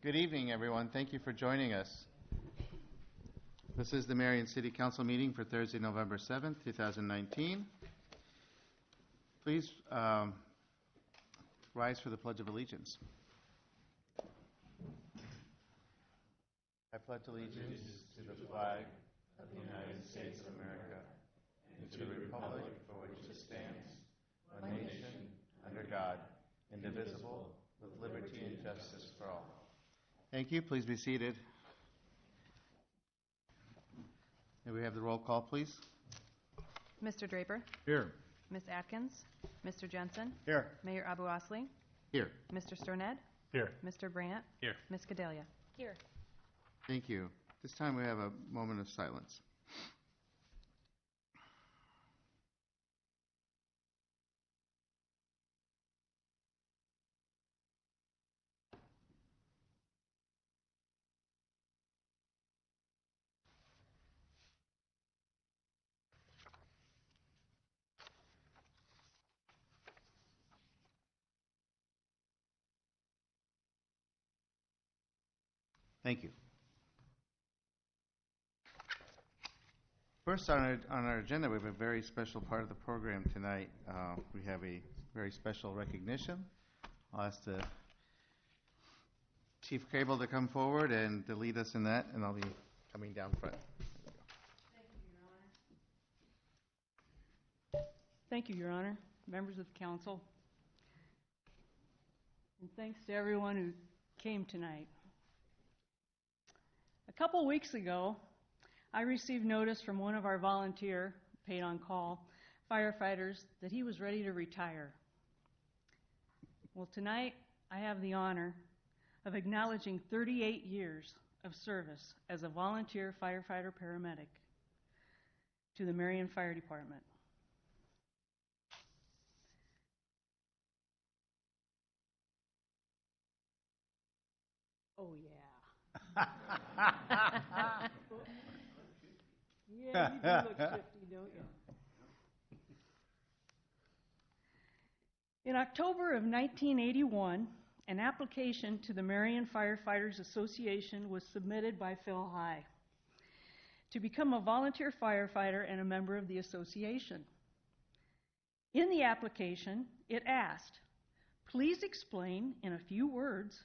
Good evening, everyone. Thank you for joining us. This is the Marion City Council meeting for Thursday, November 7th, 2019. Please rise for the Pledge of Allegiance. I pledge allegiance to the flag of the United States of America and to the republic for which it stands, one nation, under God, indivisible, with liberty and justice for all. Thank you. Please be seated. May we have the roll call, please? Mr. Draper. Here. Ms. Atkins. Mr. Jensen. Here. Mayor Abu Asli. Here. Mr. Sterned. Here. Mr. Brandt. Here. Ms. Gedalia. Here. Thank you. This time we have a moment of silence. Thank you. First on our agenda, we have a very special part of the program tonight. We have a very special recognition. I'll ask the Chief Cable to come forward and to lead us in that, and I'll be coming down front. Thank you, Your Honor, members of the council, and thanks to everyone who came tonight. A couple weeks ago, I received notice from one of our volunteer, paid on call, firefighters that he was ready to retire. Well, tonight I have the honor of acknowledging 38 years of service as a volunteer firefighter paramedic to the Marion Fire Department. Oh, yeah. Yeah, you do look 50, don't you? In October of 1981, an application to the Marion Firefighters Association was submitted by Phil High to become a volunteer firefighter and a member of the association. In the application, it asked, "Please explain in a few words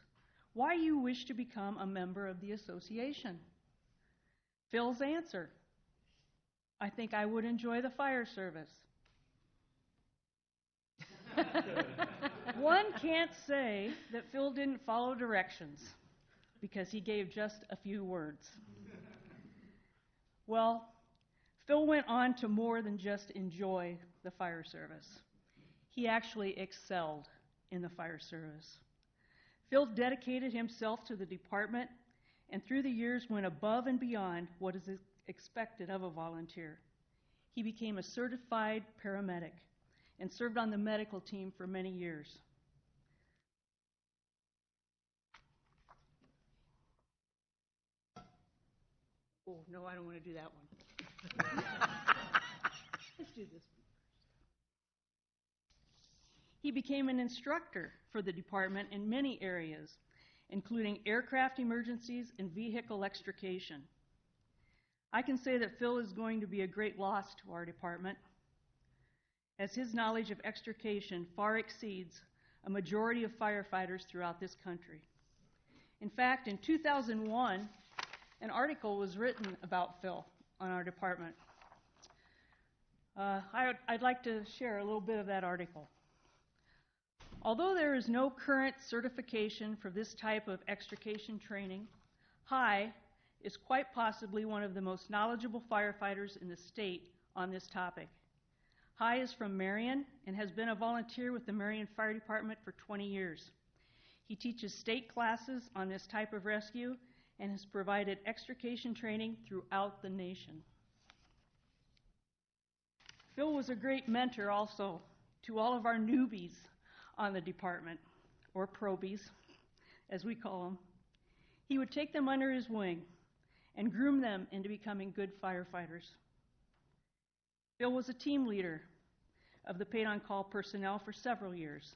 why you wish to become a member of the association." Phil's answer: "I think I would enjoy the fire service." One can't say that Phil didn't follow directions because he gave just a few words. Well, Phil went on to more than just enjoy the fire service. He actually excelled in the fire service. Phil dedicated himself to the department and through the years went above and beyond what is expected of a volunteer. He became a certified paramedic and served on the medical team for many years. Oh, no, I don't want to do that one. Let's do this one. He became an instructor for the department in many areas, including aircraft emergencies and vehicle extrication. I can say that Phil is going to be a great loss to our department, as his knowledge of extrication far exceeds a majority of firefighters throughout this country. In fact, in 2001, an article was written about Phil on our department. I'd like to share a little bit of that article. Although there is no current certification for this type of extrication training, High is quite possibly one of the most knowledgeable firefighters in the state on this topic. High is from Marion and has been a volunteer with the Marion Fire Department for 20 years. He teaches state classes on this type of rescue and has provided extrication training throughout the nation. Phil was a great mentor also to all of our newbies on the department, or probies, as we call them. He would take them under his wing and groom them into becoming good firefighters. Phil was a team leader of the paid-on-call personnel for several years.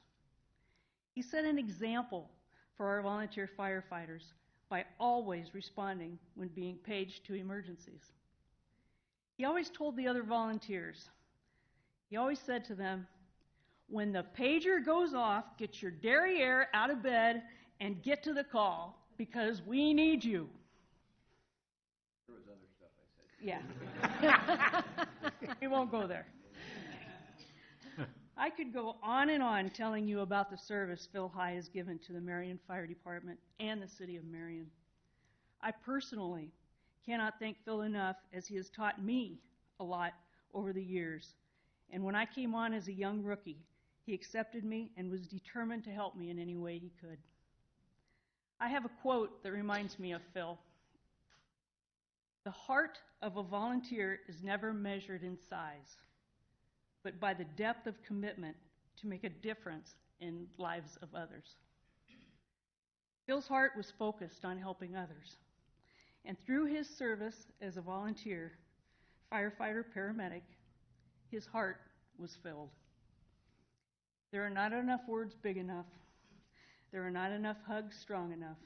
He set an example for our volunteer firefighters by always responding when being paged to emergencies. He always told the other volunteers, he always said to them, when the pager goes off, get your derriere out of bed and get to the call because we need you. There was other stuff I said. Yeah. We won't go there. I could go on and on telling you about the service Phil High has given to the Marion Fire Department and the city of Marion. I personally cannot thank Phil enough, as he has taught me a lot over the years. And when I came on as a young rookie, he accepted me and was determined to help me in any way he could. I have a quote that reminds me of Phil. The heart of a volunteer is never measured in size, but by the depth of commitment to make a difference in lives of others. Phil's heart was focused on helping others, and through his service as a volunteer, firefighter, paramedic, his heart was filled. There are not enough words big enough. There are not enough hugs strong enough.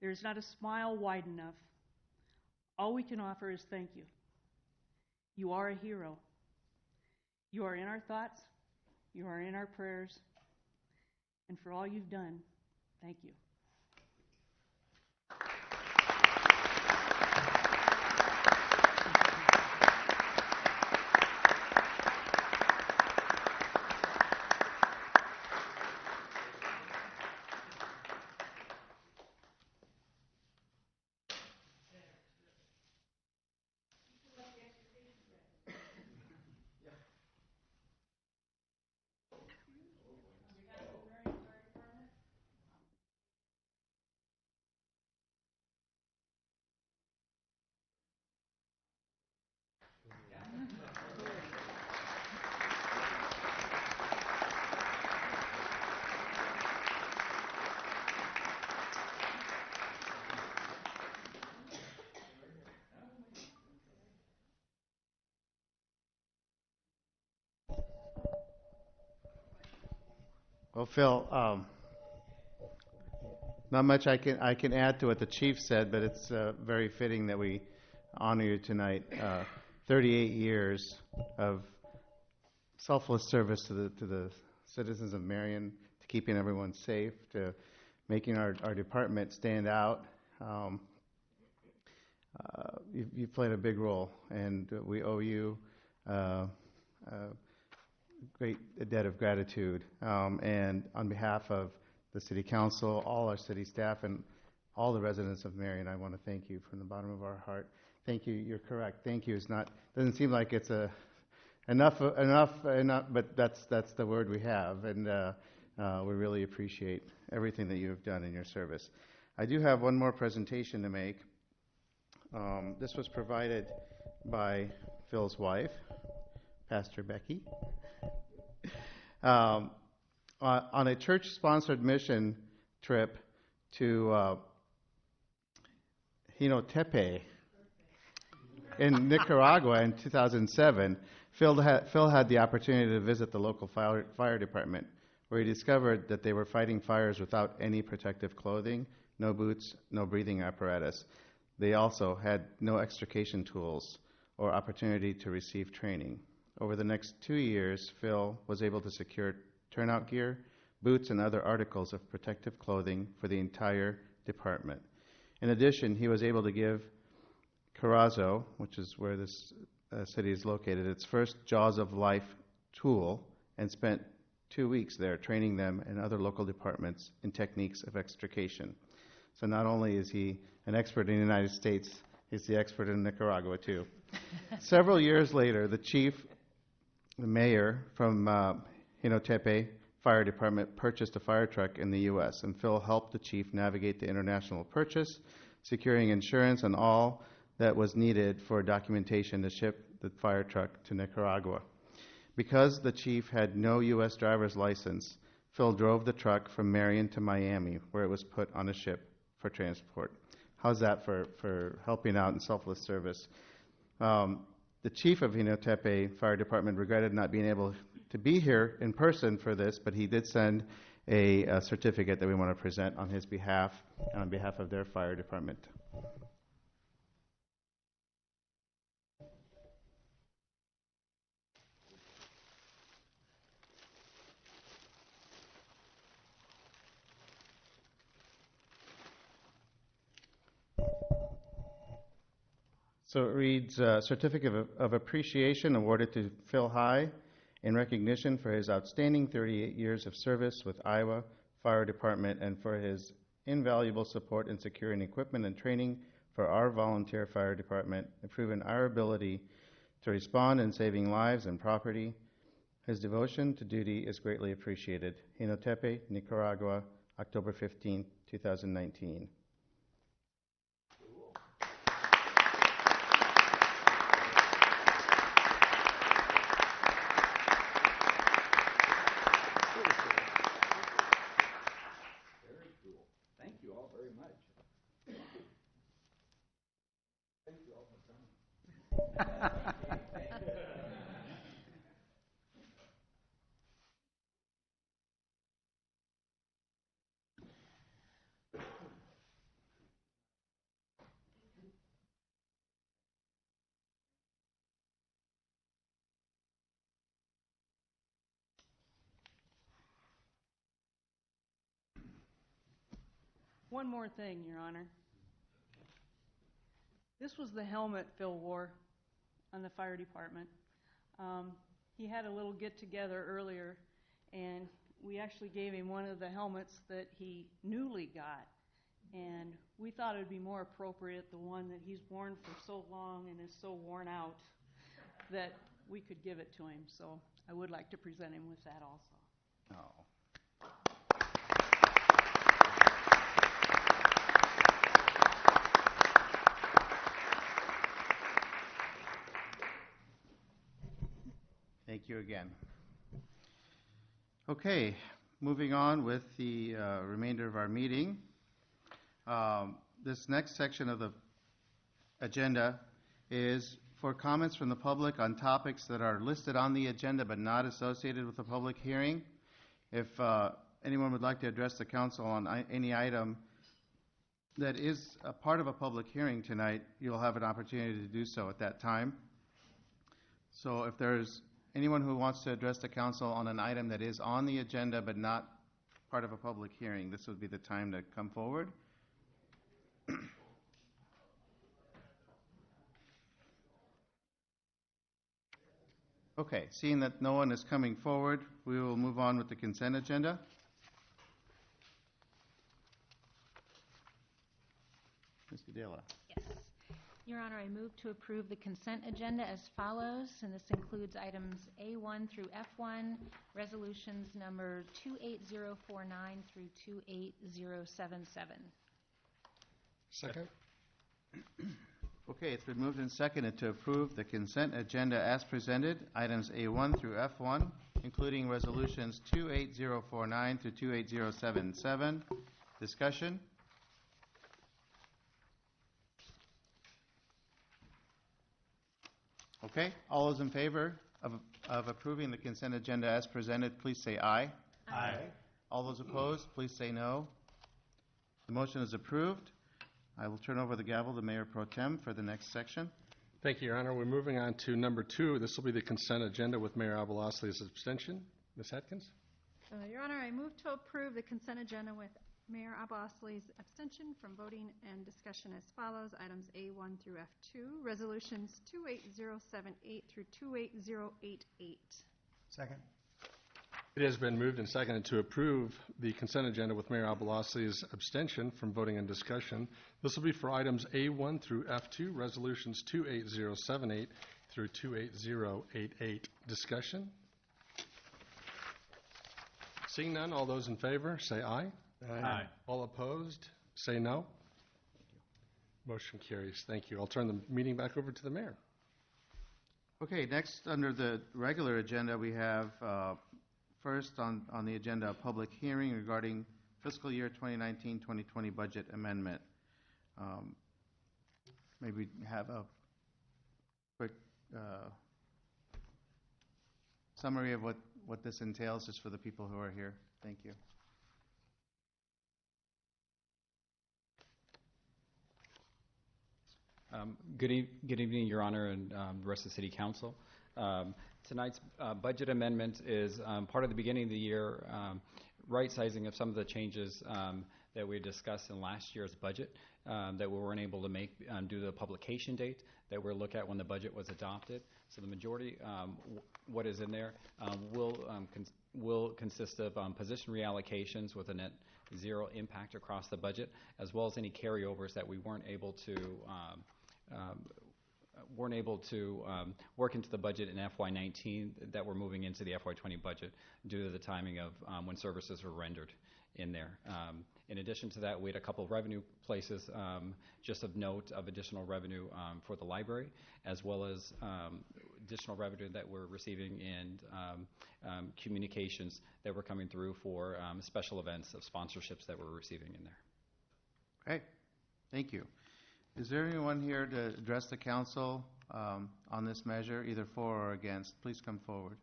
There is not a smile wide enough. All we can offer is thank you. You are a hero. You are in our thoughts. You are in our prayers. And for all you've done, thank you. Well, Phil, not much I can add to what the chief said, but it's very fitting that we honor you tonight. 38 years of selfless service to the citizens of Marion, to keeping everyone safe, to making our department stand out. You've played a big role, and we owe you a great debt of gratitude. And on behalf of the City Council, all our city staff, and all the residents of Marion, I want to thank you from the bottom of our heart. Thank you. You're correct. Thank you is not, doesn't seem like it's enough, but that's the word we have, and we really appreciate everything that you have done in your service. I do have one more presentation to make. This was provided by Phil's wife, Pastor Becky. On a church-sponsored mission trip to Tepe in Nicaragua in 2007, Phil had the opportunity to visit the local fire department, where he discovered that they were fighting fires without any protective clothing, no boots, no breathing apparatus. They also had no extrication tools or opportunity to receive training. Over the next 2 years, Phil was able to secure turnout gear, boots, and other articles of protective clothing for the entire department. In addition, he was able to give Carazo, which is where this city is located, its first Jaws of Life tool, and spent 2 weeks there training them and other local departments in techniques of extrication. So not only is he an expert in the United States, he's the expert in Nicaragua too. Several years later, the mayor from Tepe Fire Department purchased a fire truck in the U.S., and Phil helped the chief navigate the international purchase, securing insurance and all that was needed for documentation to ship the fire truck to Nicaragua. Because the chief had no U.S. driver's license, Phil drove the truck from Marion to Miami, where it was put on a ship for transport. How's that for helping out in selfless service? The chief of Tepe Fire Department regretted not being able to be here in person for this, but he did send a certificate that we want to present on his behalf and on behalf of their fire department. So it reads, Certificate of Appreciation awarded to Phil High in recognition for his outstanding 38 years of service with Iowa Fire Department and for his invaluable support in securing equipment and training for our volunteer fire department, improving our ability to respond and saving lives and property. His devotion to duty is greatly appreciated. Jinotepe, Nicaragua, October 15, 2019. Very cool. Thank you all very much. Thank you all for coming. One more thing, Your Honor. This was the helmet Phil wore on the fire department. He had a little get-together earlier, and we actually gave him one of the helmets that he newly got. And we thought it would be more appropriate, the one that he's worn for so long and is so worn out, that we could give it to him. So I would like to present him with that also. Oh. Thank you again. Okay, moving on with the remainder of our meeting. This next section of the agenda is for comments from the public on topics that are listed on the agenda but not associated with the public hearing. If anyone would like to address the council on any item that is a part of a public hearing tonight, you'll have an opportunity to do so at that time. So if there's anyone who wants to address the council on an item that is on the agenda but not part of a public hearing, this would be the time to come forward. Okay, seeing that no one is coming forward, we will move on with the consent agenda. Ms. Videla. Yes. Your Honor, I move to approve the consent agenda as follows, and this includes items A1 through F1, resolutions number 28049 through 28077. Second. Okay, it's been moved and seconded to approve the consent agenda as presented, items A1 through F1, including resolutions 28049 through 28077. Discussion? Okay, all those in favor of approving the consent agenda as presented, please say aye. Aye. All those opposed, please say no. The motion is approved. I will turn over the gavel to Mayor Pro Tem for the next section. Thank you, Your Honor. We're moving on to number 2. This will be the consent agenda with Mayor Abalosly's abstention. Ms. Atkins? Your Honor, I move to approve the consent agenda with Mayor Abalosly's abstention from voting and discussion as follows. Items A1 through F2, resolutions 28078 through 28088. Second. It has been moved and seconded to approve the consent agenda with Mayor Abalosly's abstention from voting and discussion. This will be for items A1 through F2, resolutions 28078 through 28088. Discussion? Seeing none, all those in favor say aye. Aye. All opposed, say no. Motion carries. Thank you. I'll turn the meeting back over to the mayor. Okay, next under the regular agenda, we have first on the agenda a public hearing regarding fiscal year 2019-2020 budget amendment. Maybe have a quick summary of what this entails just for the people who are here. Thank you. Good evening, Your Honor, and the rest of the City Council. Tonight's budget amendment is part of the beginning of the year right-sizing of some of the changes that we discussed in last year's budget that we weren't able to make due to the publication date that we'll look at when the budget was adopted. So the majority, what is in there, will consist of position reallocations with a net zero impact across the budget, as well as any carryovers that we weren't able to work into the budget in FY19 that we're moving into the FY20 budget due to the timing of when services were rendered in there. In addition to that, we had a couple of revenue places just of note of additional revenue for the library, as well as additional revenue that we're receiving in communications that were coming through for special events of sponsorships that we're receiving in there. Great. Thank you. Is there anyone here to address the council on this measure, either for or against? Please come forward.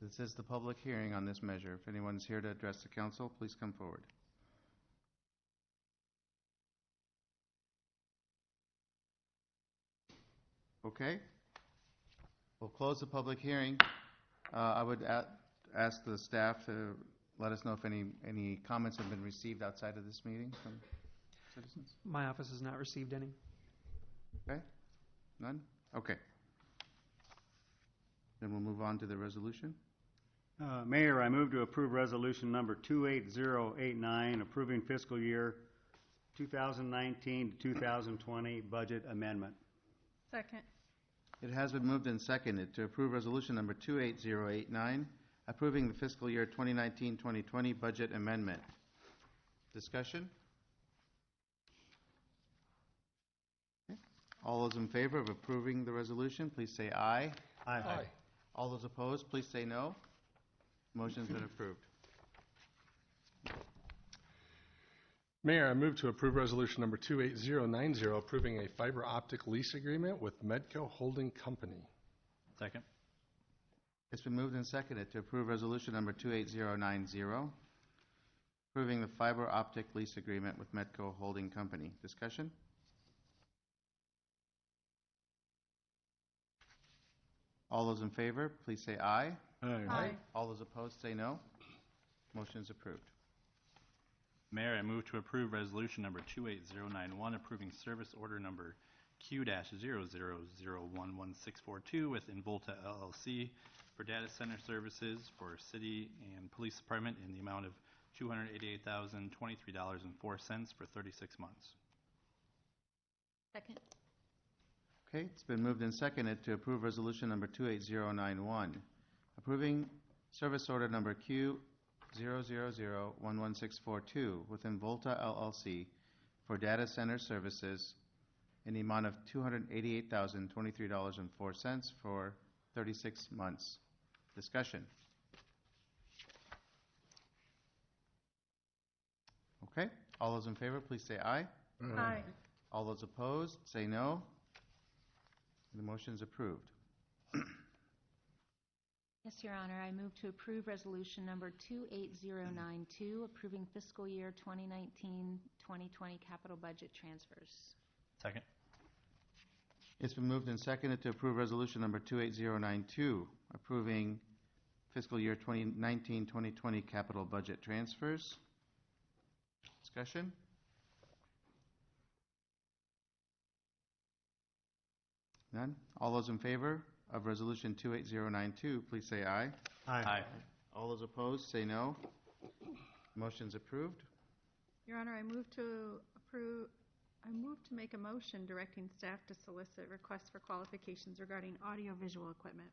This is the public hearing on this measure. If anyone's here to address the council, please come forward. Okay. We'll close the public hearing. I would ask the staff to let us know if any comments have been received outside of this meeting from citizens. My office has not received any. Okay. None? Okay. Then we'll move on to the resolution. Mayor, I move to approve resolution number 28089, approving fiscal year 2019 to 2020 budget amendment. Second. It has been moved and seconded to approve resolution number 28089, approving the fiscal year 2019-2020 budget amendment. Discussion? Okay. All those in favor of approving the resolution, please say aye. Aye. Aye. All those opposed, please say no. Motion's been approved. Mayor, I move to approve resolution number 28090, approving a fiber optic lease agreement with Medco Holding Company. Second. It's been moved and seconded to approve resolution number 28090, approving the fiber optic lease agreement with Medco Holding Company. Discussion? All those in favor, please say aye. Aye. All those opposed, say no. Motion is approved. Mayor, I move to approve resolution number 28091, approving service order number Q-0001164 with Involta LLC for data center services for city and police department in the amount of $288,023.04 for 36 months. Second. Okay, it's been moved and seconded to approve resolution number 28091, approving service order number Q-0001164 with Involta LLC for data center services in the amount of $288,023.04 for 36 months. Discussion. Okay, all those in favor, please say aye. Aye. All those opposed, say no. The motion is approved. Yes, Your Honor, I move to approve resolution number 28092, approving fiscal year 2019-2020 capital budget transfers. Second. It's been moved and seconded to approve resolution number 28092, approving fiscal year 2019-2020 capital budget transfers. Discussion? None? All those in favor of resolution 28092, please say aye. Aye. All those opposed, say no. Motion's approved. Your Honor, I move to make a motion directing staff to solicit requests for qualifications regarding audiovisual equipment.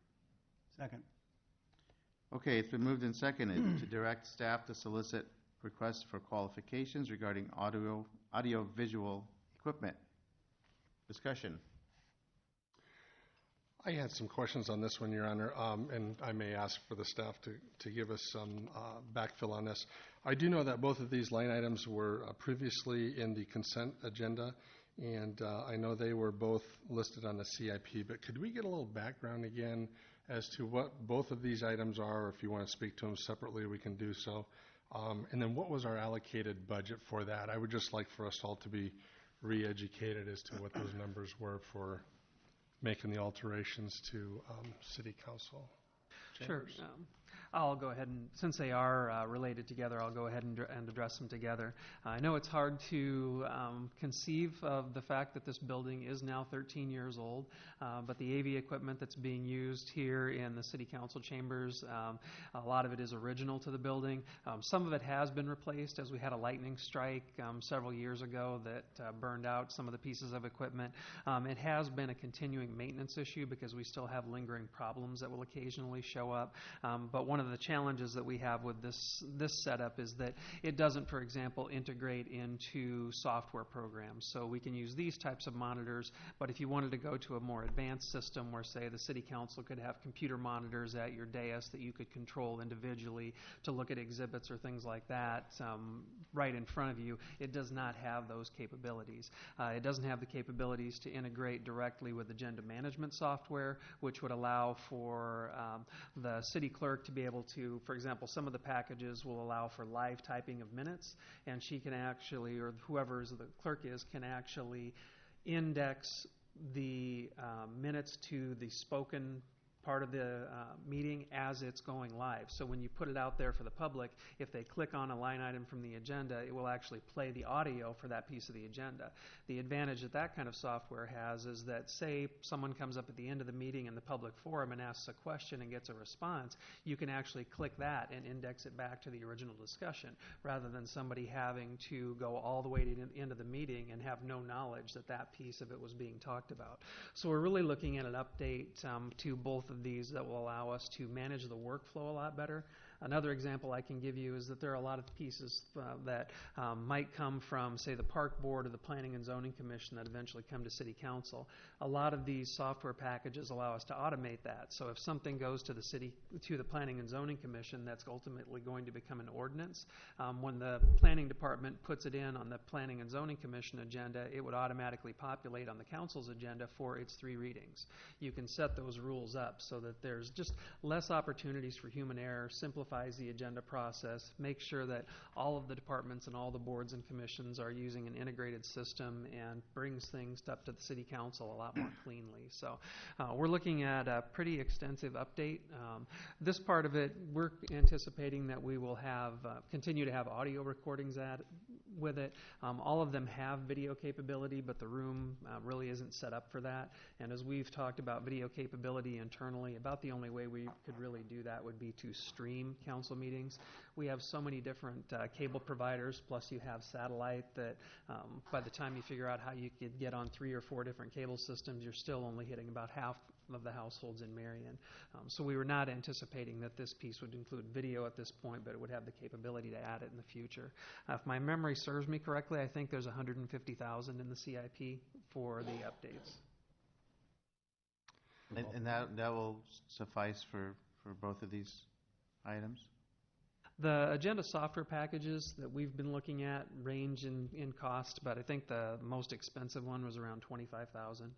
Second. Okay, it's been moved and seconded to direct staff to solicit requests for qualifications regarding audio-visual equipment. Discussion. I had some questions on this one, Your Honor, and I may ask for the staff to give us some backfill on this. I do know that both of these line items were previously in the consent agenda, and I know they were both listed on the CIP, but could we get a little background again as to what both of these items are? Or if you want to speak to them separately, we can do so. And then what was our allocated budget for that? I would just like for us all to be re-educated as to what those numbers were for making the alterations to city council Sure. chambers. I'll go ahead and, since they are related together, I'll go ahead and address them together. I know it's hard to conceive of the fact that this building is now 13 years old, but the AV equipment that's being used here in the city council chambers, a lot of it is original to the building. Some of it has been replaced as we had a lightning strike several years ago that burned out some of the pieces of equipment. It has been a continuing maintenance issue because we still have lingering problems that will occasionally show up. But one of the challenges that we have with this setup is that it doesn't, for example, integrate into software programs. So we can use these types of monitors, but if you wanted to go to a more advanced system where, say, the city council could have computer monitors at your dais that you could control individually to look at exhibits or things like that right in front of you, it does not have those capabilities. It doesn't have the capabilities to integrate directly with agenda management software, which would allow for the city clerk to be able to, for example, some of the packages will allow for live typing of minutes, and she can actually, or whoever the clerk is, can actually index the minutes to the spoken part of the meeting as it's going live. So when you put it out there for the public, if they click on a line item from the agenda, it will actually play the audio for that piece of the agenda. The advantage that that kind of software has is that, say, someone comes up at the end of the meeting in the public forum and asks a question and gets a response, you can actually click that and index it back to the original discussion, rather than somebody having to go all the way to the end of the meeting and have no knowledge that that piece of it was being talked about. So we're really looking at an update to both of these that will allow us to manage the workflow a lot better. Another example I can give you is that there are a lot of pieces that might come from, say, the Park Board or the Planning and Zoning Commission that eventually come to City Council. A lot of these software packages allow us to automate that. So if something goes to the Planning and Zoning Commission, that's ultimately going to become an ordinance. When the Planning Department puts it in on the Planning and Zoning Commission agenda, it would automatically populate on the Council's agenda for its 3 readings. You can set those rules up so that there's just less opportunities for human error, simplifies the agenda process, makes sure that all of the departments and all the boards and commissions are using an integrated system, and brings things up to the City Council a lot more cleanly. So we're looking at a pretty extensive update. This part of it, we're anticipating that we will have continue to have audio recordings with it. All of them have video capability, but the room really isn't set up for that. And as we've talked about video capability internally, about the only way we could really do that would be to stream council meetings. We have so many different cable providers, plus you have satellite, that by the time you figure out how you could get on 3 or 4 different cable systems, you're still only hitting about half of the households in Marion. So we were not anticipating that this piece would include video at this point, but it would have the capability to add it in the future. If my memory serves me correctly, I think there's $150,000 in the CIP for the updates. And that will suffice for both of these items? The agenda software packages that we've been looking at range in cost, but I think the most expensive one was around $25,000.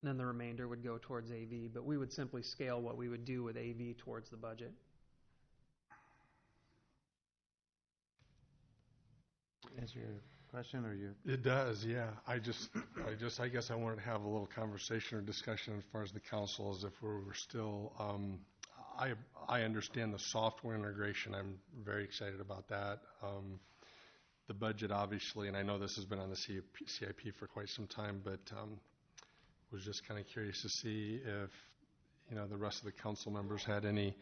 Then the remainder would go towards AV, but we would simply scale what we would do with AV towards the budget. Answer your question, or you? It does, yeah. I guess I wanted to have a little conversation or discussion as far as the council, as if we were still, I understand the software integration. I'm very excited about that. The budget, obviously, and I know this has been on the CIP for quite some time, but was just kind of curious to see if, the rest of the council members had any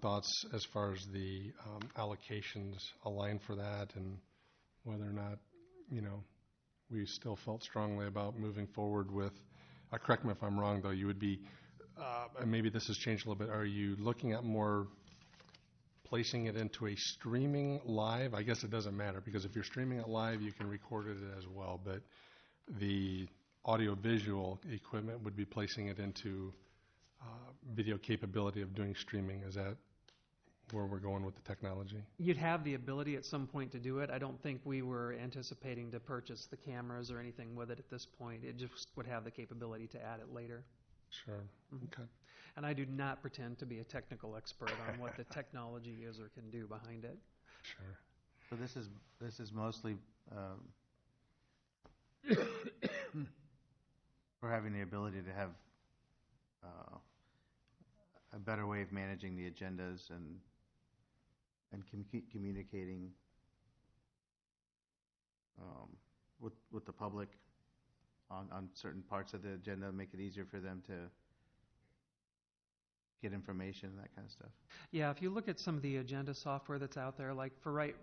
thoughts as far as the allocations aligned for that, and whether or not, we still felt strongly about moving forward with, correct me if I'm wrong, though, you would be, and maybe this has changed a little bit, are you looking at more placing it into a streaming live? I guess it doesn't matter, because if you're streaming it live, you can record it as well, but the audio-visual equipment would be placing it into video capability of doing streaming. Is that where we're going with the technology? You'd have the ability at some point to do it. I don't think we were anticipating to purchase the cameras or anything with it at this point. It just would have the capability to add it later. Sure. Okay. And I do not pretend to be a technical expert on what the technology is or can do behind it. Sure. So this is mostly for having the ability to have a better way of managing the agendas and communicating with the public on certain parts of the agenda, make it easier for them to get information and that kind of stuff. Yeah, if you look at some of the agenda software that's out there, like right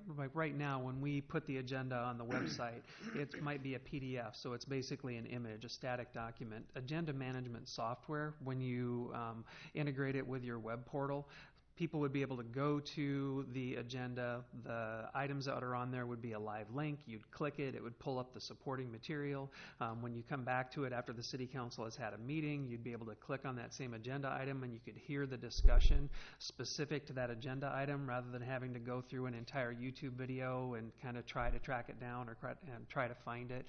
now, when we put the agenda on the website, it might be a PDF, so it's basically an image, a static document. Agenda management software, when you integrate it with your web portal, people would be able to go to the agenda. The items that are on there would be a live link. You'd click it. It would pull up the supporting material. When you come back to it after the city council has had a meeting, you'd be able to click on that same agenda item and you could hear the discussion specific to that agenda item rather than having to go through an entire YouTube video and kind of try to track it down or try to find it.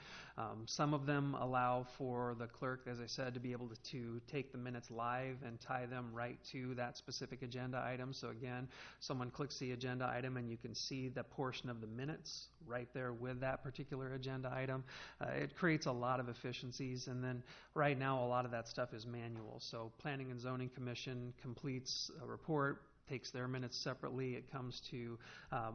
Some of them allow for the clerk, as I said, to be able to take the minutes live and tie them right to that specific agenda item. So again, someone clicks the agenda item and you can see the portion of the minutes right there with that particular agenda item. It creates a lot of efficiencies, and then right now a lot of that stuff is manual. So Planning and Zoning Commission completes a report, takes their minutes separately. It comes to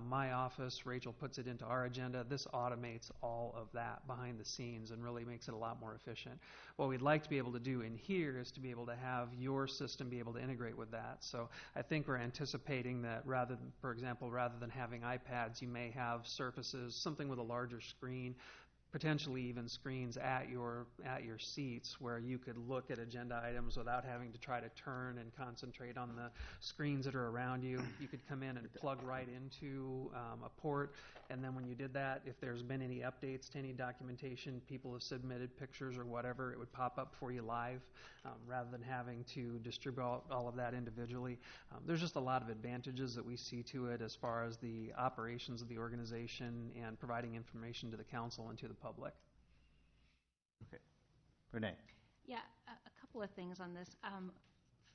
my office. Rachel puts it into our agenda. This automates all of that behind the scenes and really makes it a lot more efficient. What we'd like to be able to do in here is to be able to have your system be able to integrate with that. So I think we're anticipating that for example, rather than having iPads, you may have surfaces, something with a larger screen, potentially even screens at your seats where you could look at agenda items without having to try to turn and concentrate on the screens that are around you. You could come in and plug right into a port, and then when you did that, if there's been any updates to any documentation, people have submitted pictures or whatever, it would pop up for you live rather than having to distribute all of that individually. There's just a lot of advantages that we see to it as far as the operations of the organization and providing information to the council and to the public. Okay. Renee. Yeah, a couple of things on this.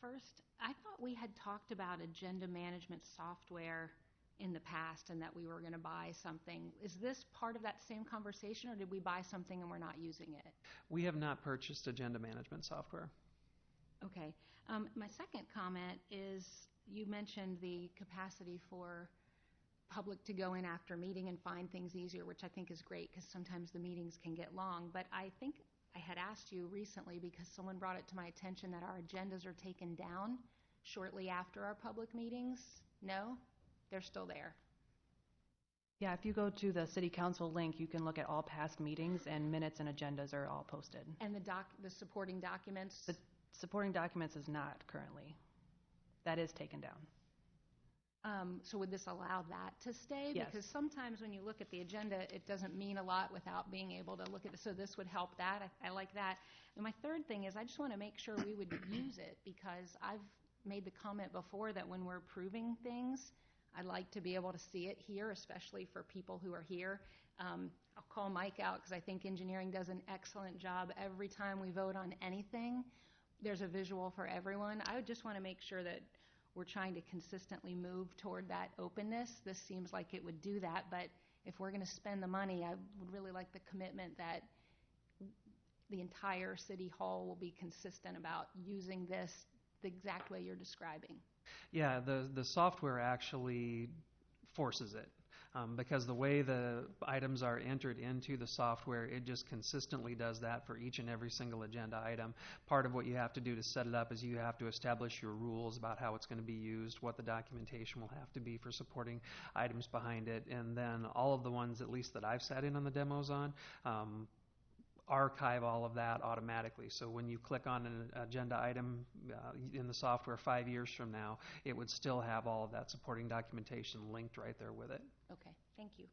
First, I thought we had talked about agenda management software in the past and that we were going to buy something. Is this part of that same conversation, or did we buy something and we're not using it? We have not purchased agenda management software. Okay. My second comment is you mentioned the capacity for public to go in after a meeting and find things easier, which I think is great because sometimes the meetings can get long. But I think I had asked you recently because someone brought it to my attention that our agendas are taken down shortly after our public meetings. No? They're still there. Yeah, if you go to the city council link, you can look at all past meetings, and minutes and agendas are all posted. And the supporting documents? The supporting documents is not currently. That is taken down. So would this allow that to stay? Yes. Because sometimes when you look at the agenda, it doesn't mean a lot without being able to look at it. So this would help that. I like that. And my third thing is I just want to make sure we would use it, because I've made the comment before that when we're approving things, I'd like to be able to see it here, especially for people who are here. I'll call Mike out because I think engineering does an excellent job. Every time we vote on anything, there's a visual for everyone. I would just want to make sure that we're trying to consistently move toward that openness. This seems like it would do that, but if we're going to spend the money, I would really like the commitment that the entire city hall will be consistent about using this the exact way you're describing. Yeah, the software actually forces it. Because the way the items are entered into the software, it just consistently does that for each and every single agenda item. Part of what you have to do to set it up is you have to establish your rules about how it's going to be used, what the documentation will have to be for supporting items behind it, and then all of the ones, at least that I've sat in on the demos on, archive all of that automatically. So when you click on an agenda item in the software 5 years from now, it would still have all of that supporting documentation linked right there with it. Okay, thank you.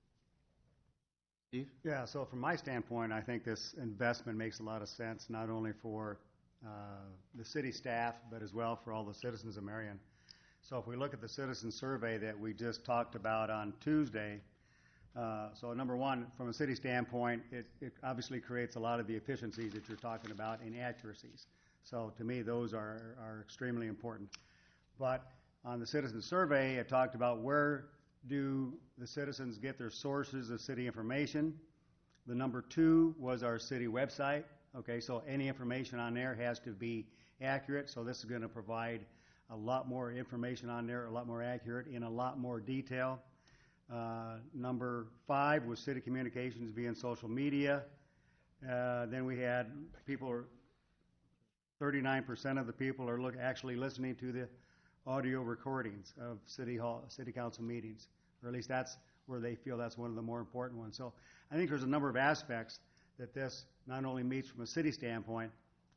Steve? Yeah, so from my standpoint, I think this investment makes a lot of sense, not only for the city staff, but as well for all the citizens of Marion. So if we look at the citizen survey that we just talked about on Tuesday, so number one, from a city standpoint, it obviously creates a lot of the efficiencies that you're talking about and accuracies. So to me, those are extremely important. But on the citizen survey, it talked about where do the citizens get their sources of city information. The number 2 was our city website. Okay, so any information on there has to be accurate. So this is going to provide a lot more information on there, a lot more accurate, in a lot more detail. Number 5 was city communications via social media. Then we had people, 39% of the people are actually listening to the audio recordings of city council meetings, or at least that's where they feel that's one of the more important ones. So I think there's a number of aspects that this not only meets from a city standpoint,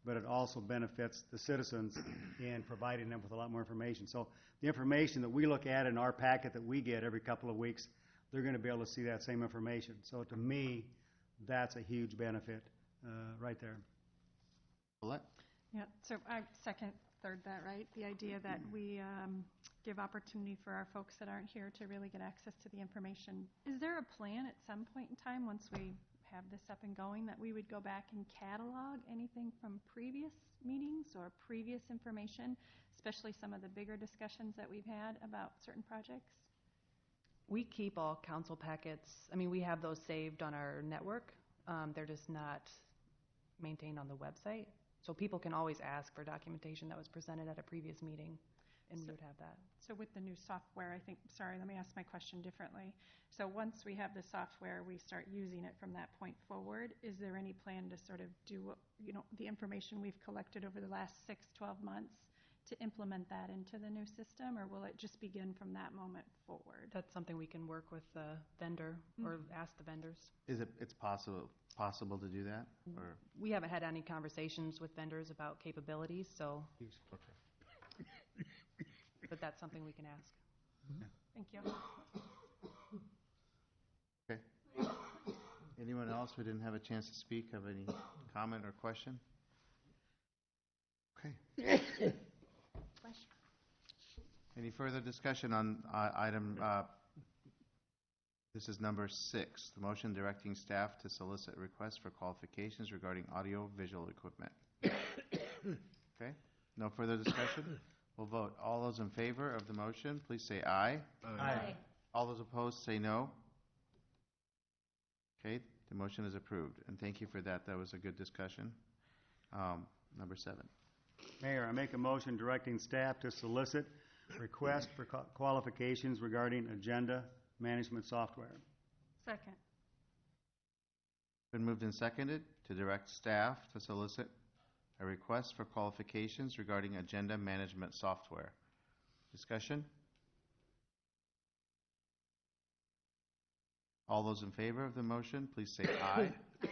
but it also benefits the citizens in providing them with a lot more information. So the information that we look at in our packet that we get every couple of weeks, they're going to be able to see that same information. So to me, that's a huge benefit right there. Colette? Yeah, so I second, third that, right? The idea that we give opportunity for our folks that aren't here to really get access to the information. Is there a plan at some point in time, once we have this up and going, that we would go back and catalog anything from previous meetings or previous information, especially some of the bigger discussions that we've had about certain projects? We keep all council packets. I mean, we have those saved on our network. They're just not maintained on the website. So people can always ask for documentation that was presented at a previous meeting, and we would have that. So with the new software, I think, sorry, let me ask my question differently. So once we have the software, we start using it from that point forward, is there any plan to sort of do, the information we've collected over the last 6-12 months to implement that into the new system, or will it just begin from that moment forward? That's something we can work with the vendor or ask the vendors. It's possible to do that? Or We haven't had any conversations with vendors about capabilities, so, but that's something we can ask. Thank you. Okay. Anyone else who didn't have a chance to speak have any comment or question? Okay. Any further discussion on item, this is number 6, the motion directing staff to solicit requests for qualifications regarding audio-visual equipment. Okay, no further discussion? We'll vote. All those in favor of the motion, please say aye. Aye. All those opposed, say no. Okay, the motion is approved, and thank you for that. That was a good discussion. Number 7. Mayor, I make a motion directing staff to solicit requests for qualifications regarding agenda management software. Second. Been moved and seconded to direct staff to solicit a request for qualifications regarding agenda management software. Discussion? All those in favor of the motion, please say aye.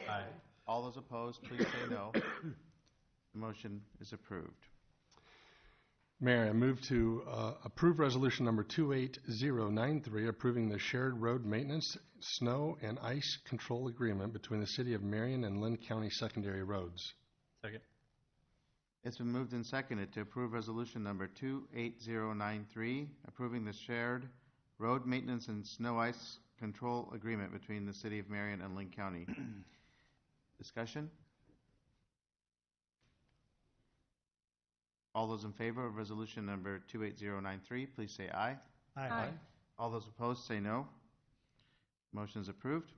Aye. All those opposed, please say no. The motion is approved. Mayor, I move to approve resolution number 28093, approving the shared road maintenance, snow, and ice control agreement between the City of Marion and Lynn County Secondary Roads. Second. It's been moved and seconded to approve resolution number 28093, approving the shared road maintenance and snow ice control agreement between the City of Marion and Lynn County. Discussion? All those in favor of resolution number 28093, please say aye. Aye. All those opposed, say no. Motion is approved.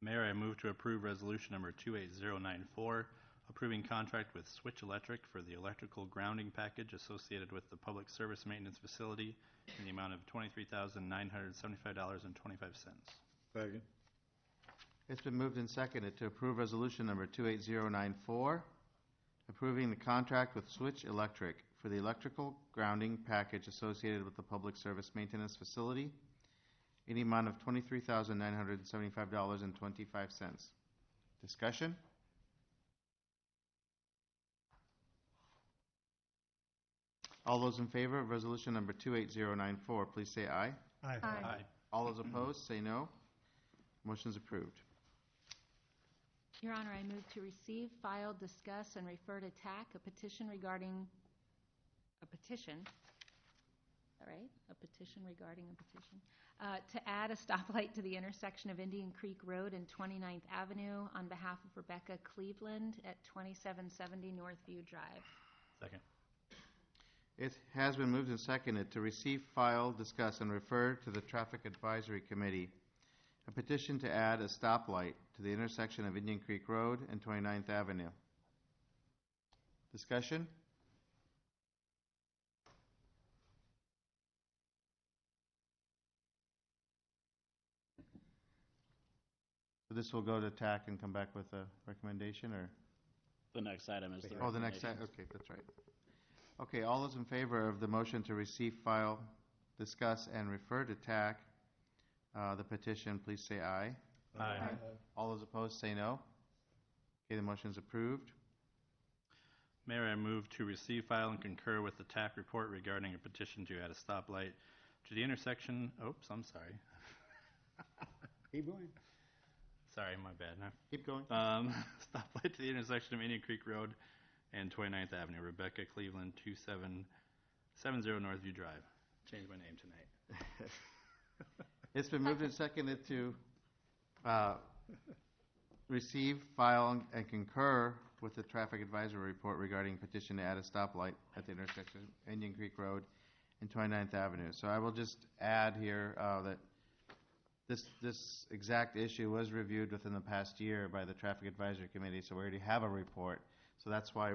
Mayor, I move to approve resolution number 28094, approving contract with Switch Electric for the electrical grounding package associated with the public service maintenance facility in the amount of $23,975.25. Second. It's been moved and seconded to approve resolution number 28094, approving the contract with Switch Electric for the electrical grounding package associated with the public service maintenance facility in the amount of $23,975.25. Discussion? All those in favor of resolution number 28094, please say aye. Aye. All those opposed, say no. Motion is approved. Your Honor, I move to receive, file, discuss, and refer to TAC a petition regarding a petition. All right, a petition regarding a petition. to add a stoplight to the intersection of Indian Creek Road and 29th Avenue on behalf of Rebecca Cleveland at 2770 Northview Drive. Second. It has been moved and seconded to receive, file, discuss, and refer to the Traffic Advisory Committee a petition to add a stoplight to the intersection of Indian Creek Road and 29th Avenue. Discussion? So this will go to TAC and come back with a recommendation, or? The next item is the Oh, the next, okay, that's right. Okay, all those in favor of the motion to receive, file, discuss, and refer to TAC, the petition, please say aye. Aye. All those opposed, say no. Okay, the motion is approved. Mayor, I move to receive, file, and concur with the TAC report regarding a petition to add a stoplight to the intersection. Oops, I'm sorry. Keep going. Sorry, my bad. Keep going. Stoplight to the intersection of Indian Creek Road and 29th Avenue. Rebecca Cleveland, 2770 Northview Drive. Changed my name tonight. It's been moved and seconded to receive, file, and concur with the traffic advisory report regarding petition to add a stoplight at the intersection of Indian Creek Road and 29th Avenue. So I will just add here that this exact issue was reviewed within the past year by the Traffic Advisory Committee, so we already have a report. So that's why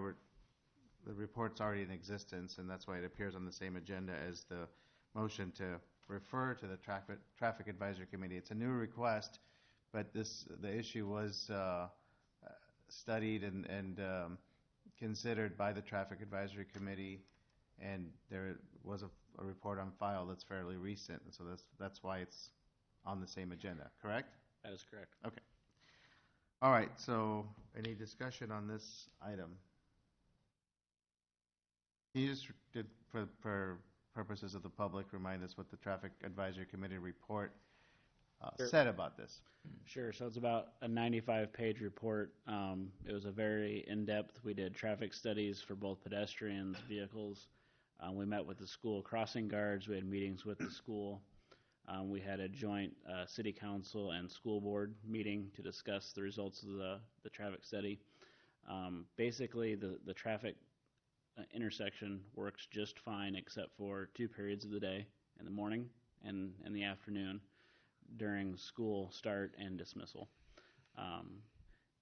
the report's already in existence, and that's why it appears on the same agenda as the motion to refer to the Traffic Advisory Committee. It's a new request, but the issue was studied and considered by the Traffic Advisory Committee, and there was a report on file that's fairly recent, and so that's why it's on the same agenda, correct? That is correct. Okay. All right, so any discussion on this item? Can you just, for purposes of the public, remind us what the Traffic Advisory Committee report Sure. said about this? Sure. So it's about a 95-page report. It was a very in-depth. We did traffic studies for both pedestrians, vehicles. We met with the school crossing guards. We had meetings with the school. We had a joint city council and school board meeting to discuss the results of the traffic study. Basically, the traffic intersection works just fine except for 2 periods of the day, in the morning and in the afternoon, during school start and dismissal.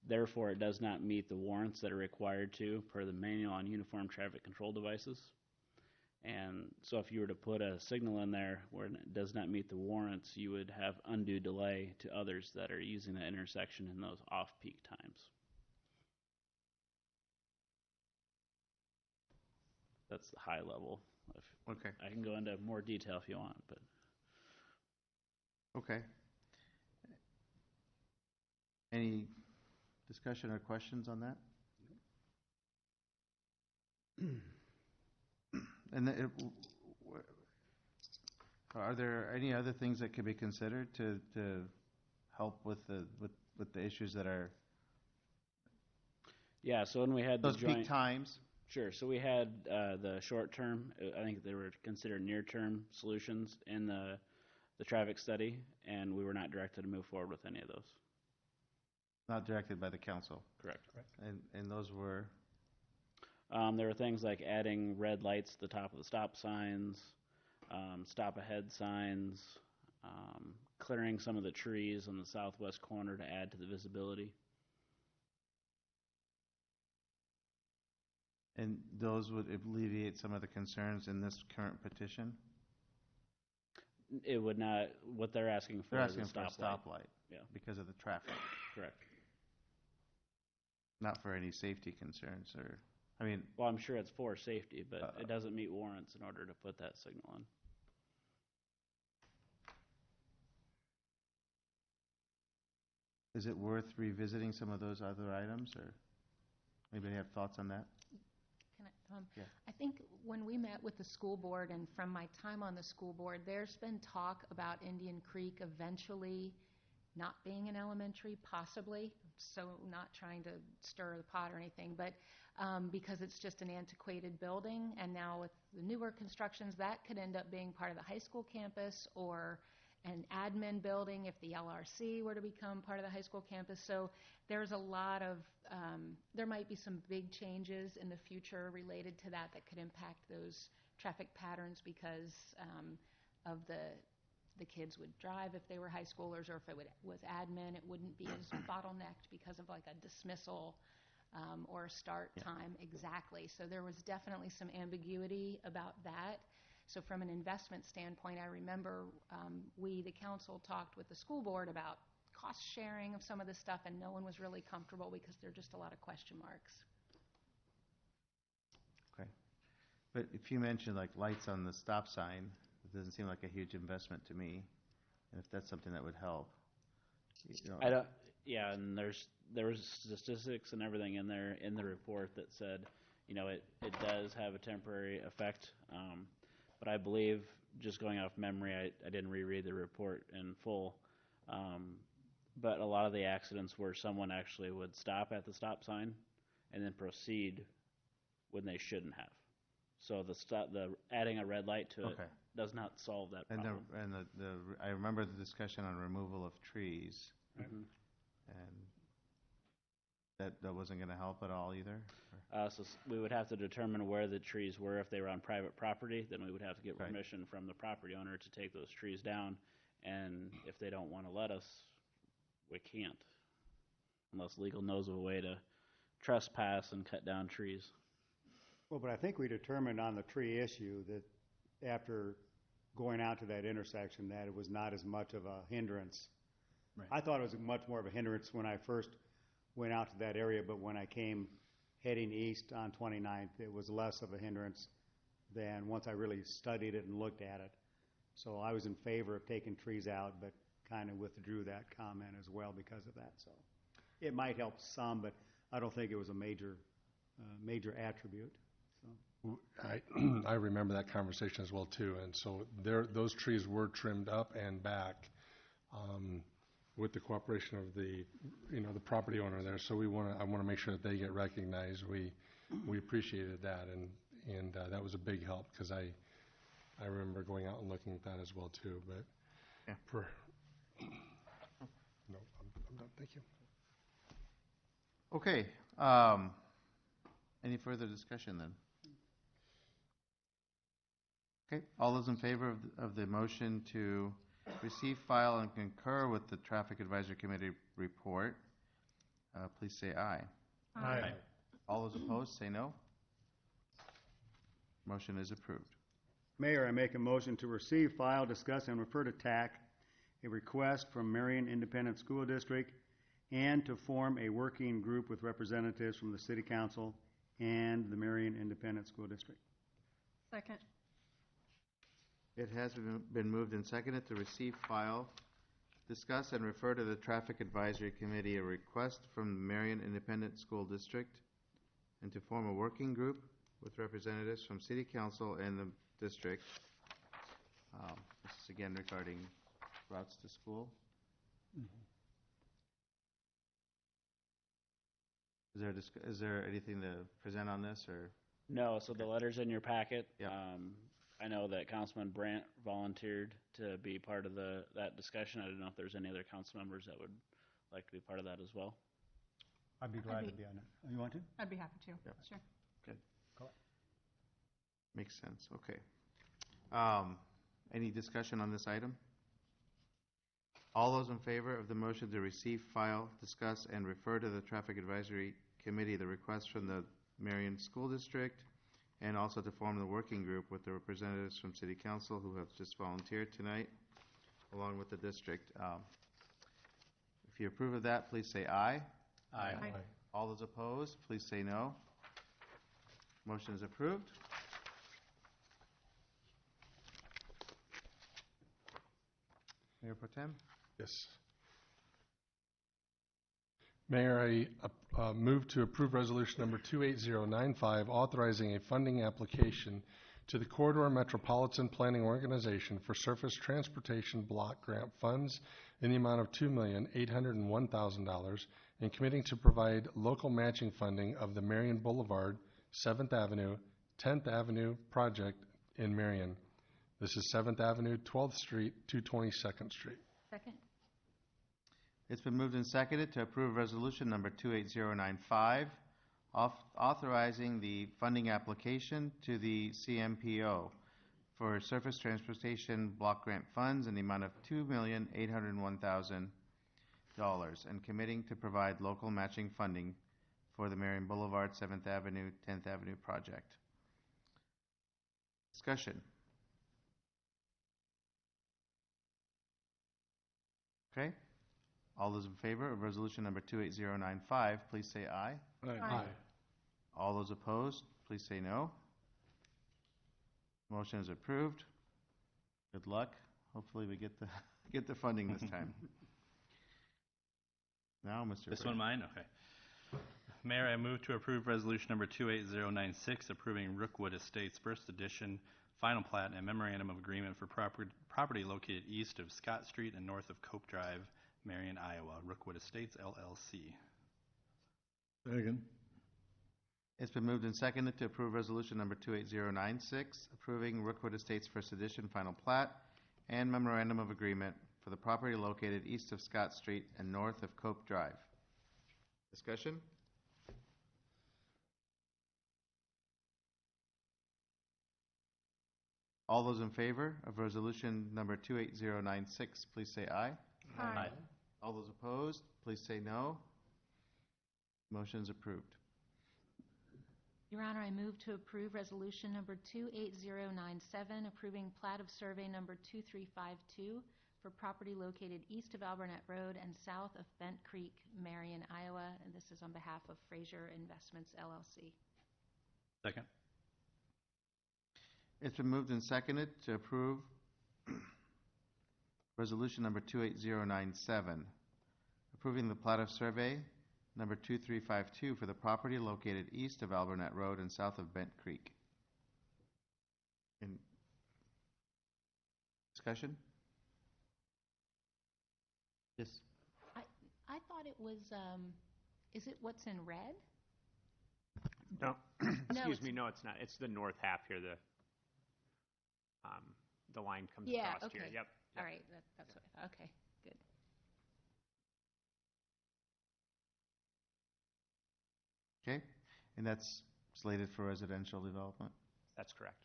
Therefore, it does not meet the warrants that are required to per the manual on uniform traffic control devices. And so if you were to put a signal in there where it does not meet the warrants, you would have undue delay to others that are using the intersection in those off-peak times. That's the high level. Okay. I can go into more detail if you want, but Okay. Any discussion or questions on that? And are there any other things that could be considered to help with the issues that are yeah. So when we had those the joint peak times? Sure. So we had the short term. I think they were considered near term solutions in the traffic study, and we were not directed to move forward with any of those. Not directed by the council. Correct. And those were? There were things like adding red lights at the top of the stop signs, stop ahead signs, clearing some of the trees on the southwest corner to add to the visibility. And those would alleviate some of the concerns in this current petition? It would not. What they're asking for They're is asking a for a stoplight. stoplight. Yeah. Because of the traffic, Correct. not for any safety concerns or, I mean, Well, I'm sure it's for safety, but it doesn't meet warrants in order to put that signal in. is it worth revisiting some of those other items, or anybody have thoughts on that? Can I, Yeah. I think when we met with the school board, and from my time on the school board, there's been talk about Indian Creek eventually not being an elementary, possibly, so not trying to stir the pot or anything, but because it's just an antiquated building, and now with the newer constructions, that could end up being part of the high school campus or an admin building if the LRC were to become part of the high school campus. So there's a lot of, there might be some big changes in the future related to that that could impact those traffic patterns because of the kids would drive if they were high schoolers, or if it was admin, it wouldn't be as bottlenecked because of like a dismissal or a start time exactly. So there was definitely some ambiguity about that. So from an investment standpoint, I remember we, the council, talked with the school board about cost sharing of some of this stuff, and no one was really comfortable because there are just a lot of question marks. Okay. But if you mentioned like lights on the stop sign, it doesn't seem like a huge investment to me. And if that's something that would help. You know, I don't, yeah, and there was statistics and everything in there in the report that said, you know, it does have a temporary effect. But I believe, just going off memory, I didn't reread the report in full, but a lot of the accidents where someone actually would stop at the stop sign and then proceed when they shouldn't have. So the adding a red light to it does not solve that problem. I remember the discussion on removal of trees, Mhm. and that wasn't going to help at all either? So we would have to determine where the trees were. If they were on private property, then we would have to get permission from the property owner to take those trees down. And if they don't want to let us, we can't, unless legal knows of a way to trespass and cut down trees. Well, but I think we determined on the tree issue that after going out to that intersection that it was not as much of a hindrance. Right. I thought it was much more of a hindrance when I first went out to that area, but when I came heading east on 29th, it was less of a hindrance than once I really studied it and looked at it. So I was in favor of taking trees out, but kind of withdrew that comment as well because of that. So it might help some, but I don't think it was a major attribute. So. I remember that conversation as well too, and so those trees were trimmed up and back with the cooperation of the property owner there. So I want to make sure that they get recognized. We appreciated that, and that was a big help because I remember going out and looking at that as well too. But no, I'm done. Thank you. Okay. Any further discussion then? Okay. All those in favor of the motion to receive, file, and concur with the Traffic Advisory Committee report, please say aye. Aye. All those opposed, say no. Motion is approved. Mayor, I make a motion to receive, file, discuss, and refer to TAC a request from Marion Independent School District and to form a working group with representatives from the City Council and the Marion Independent School District. Second. It has been moved and seconded to receive, file, discuss, and refer to the Traffic Advisory Committee a request from the Marion Independent School District and to form a working group with representatives from City Council and the district. This is again regarding routes to school. Is there anything to present on this, or? No, so the letter's in your packet. Yeah. I know that Councilman Brandt volunteered to be part of that discussion. I don't know if there's any other council members that would like to be part of that as well. I'd be glad to be on it. Oh, you want to? I'd be happy to. Yep. Sure. Good. Go ahead. Makes sense. Okay. Any discussion on this item? All those in favor of the motion to receive, file, discuss, and refer to the Traffic Advisory Committee the request from the Marion School District and also to form the working group with the representatives from City Council who have just volunteered tonight, along with the district. If you approve of that, please say aye. Aye. All those opposed, please say no. Motion is approved. Mayor Pro Tem? Yes. Mayor, I move to approve resolution number 28095, authorizing a funding application to the Corridor Metropolitan Planning Organization for surface transportation block grant funds in the amount of $2,801,000 and committing to provide local matching funding of the Marion Boulevard, 7th Avenue, 10th Avenue project in Marion. This is 7th Avenue, 12th Street, 222nd Street. Second? It's been moved and seconded to approve resolution number 28095, authorizing the funding application to the CMPO for surface transportation block grant funds in the amount of $2,801,000 and committing to provide local matching funding for the Marion Boulevard, 7th Avenue, 10th Avenue project. Discussion. Okay. All those in favor of resolution number 28095, please say aye. Aye. All those opposed, please say no. Motion is approved. Good luck. Hopefully we get the funding this time. Now, Mr. This Gray. one mine? Okay. Mayor, I move to approve resolution number 28096, approving Rookwood Estates First Edition Final Plat and Memorandum of Agreement for property located east of Scott Street and north of Cope Drive, Marion, Iowa. Rookwood Estates, LLC. Second. It's been moved and seconded to approve resolution number 28096, approving Rookwood Estates First Edition Final Plat and Memorandum of Agreement for the property located east of Scott Street and north of Cope Drive. Discussion? All those in favor of resolution number 28096, please say aye. Aye. All those opposed, please say no. Motion is approved. Your Honor, I move to approve resolution number 28097, approving plat of survey number 2352 for property located east of Alburnett Road and south of Bent Creek, Marion, Iowa. And this is on behalf of Fraser Investments, LLC. Second. It's been moved and seconded to approve resolution number 28097, approving the plat of survey number 2352 for the property located east of Alburnett Road and south of Bent Creek. In discussion? Yes. I thought it was, is it what's in red? No, excuse it's- me, no, it's not. It's the north half here, the line comes Yeah, across here. okay. Yep. All right, that's what I thought. Okay, good. Okay. And that's slated for residential development? That's correct.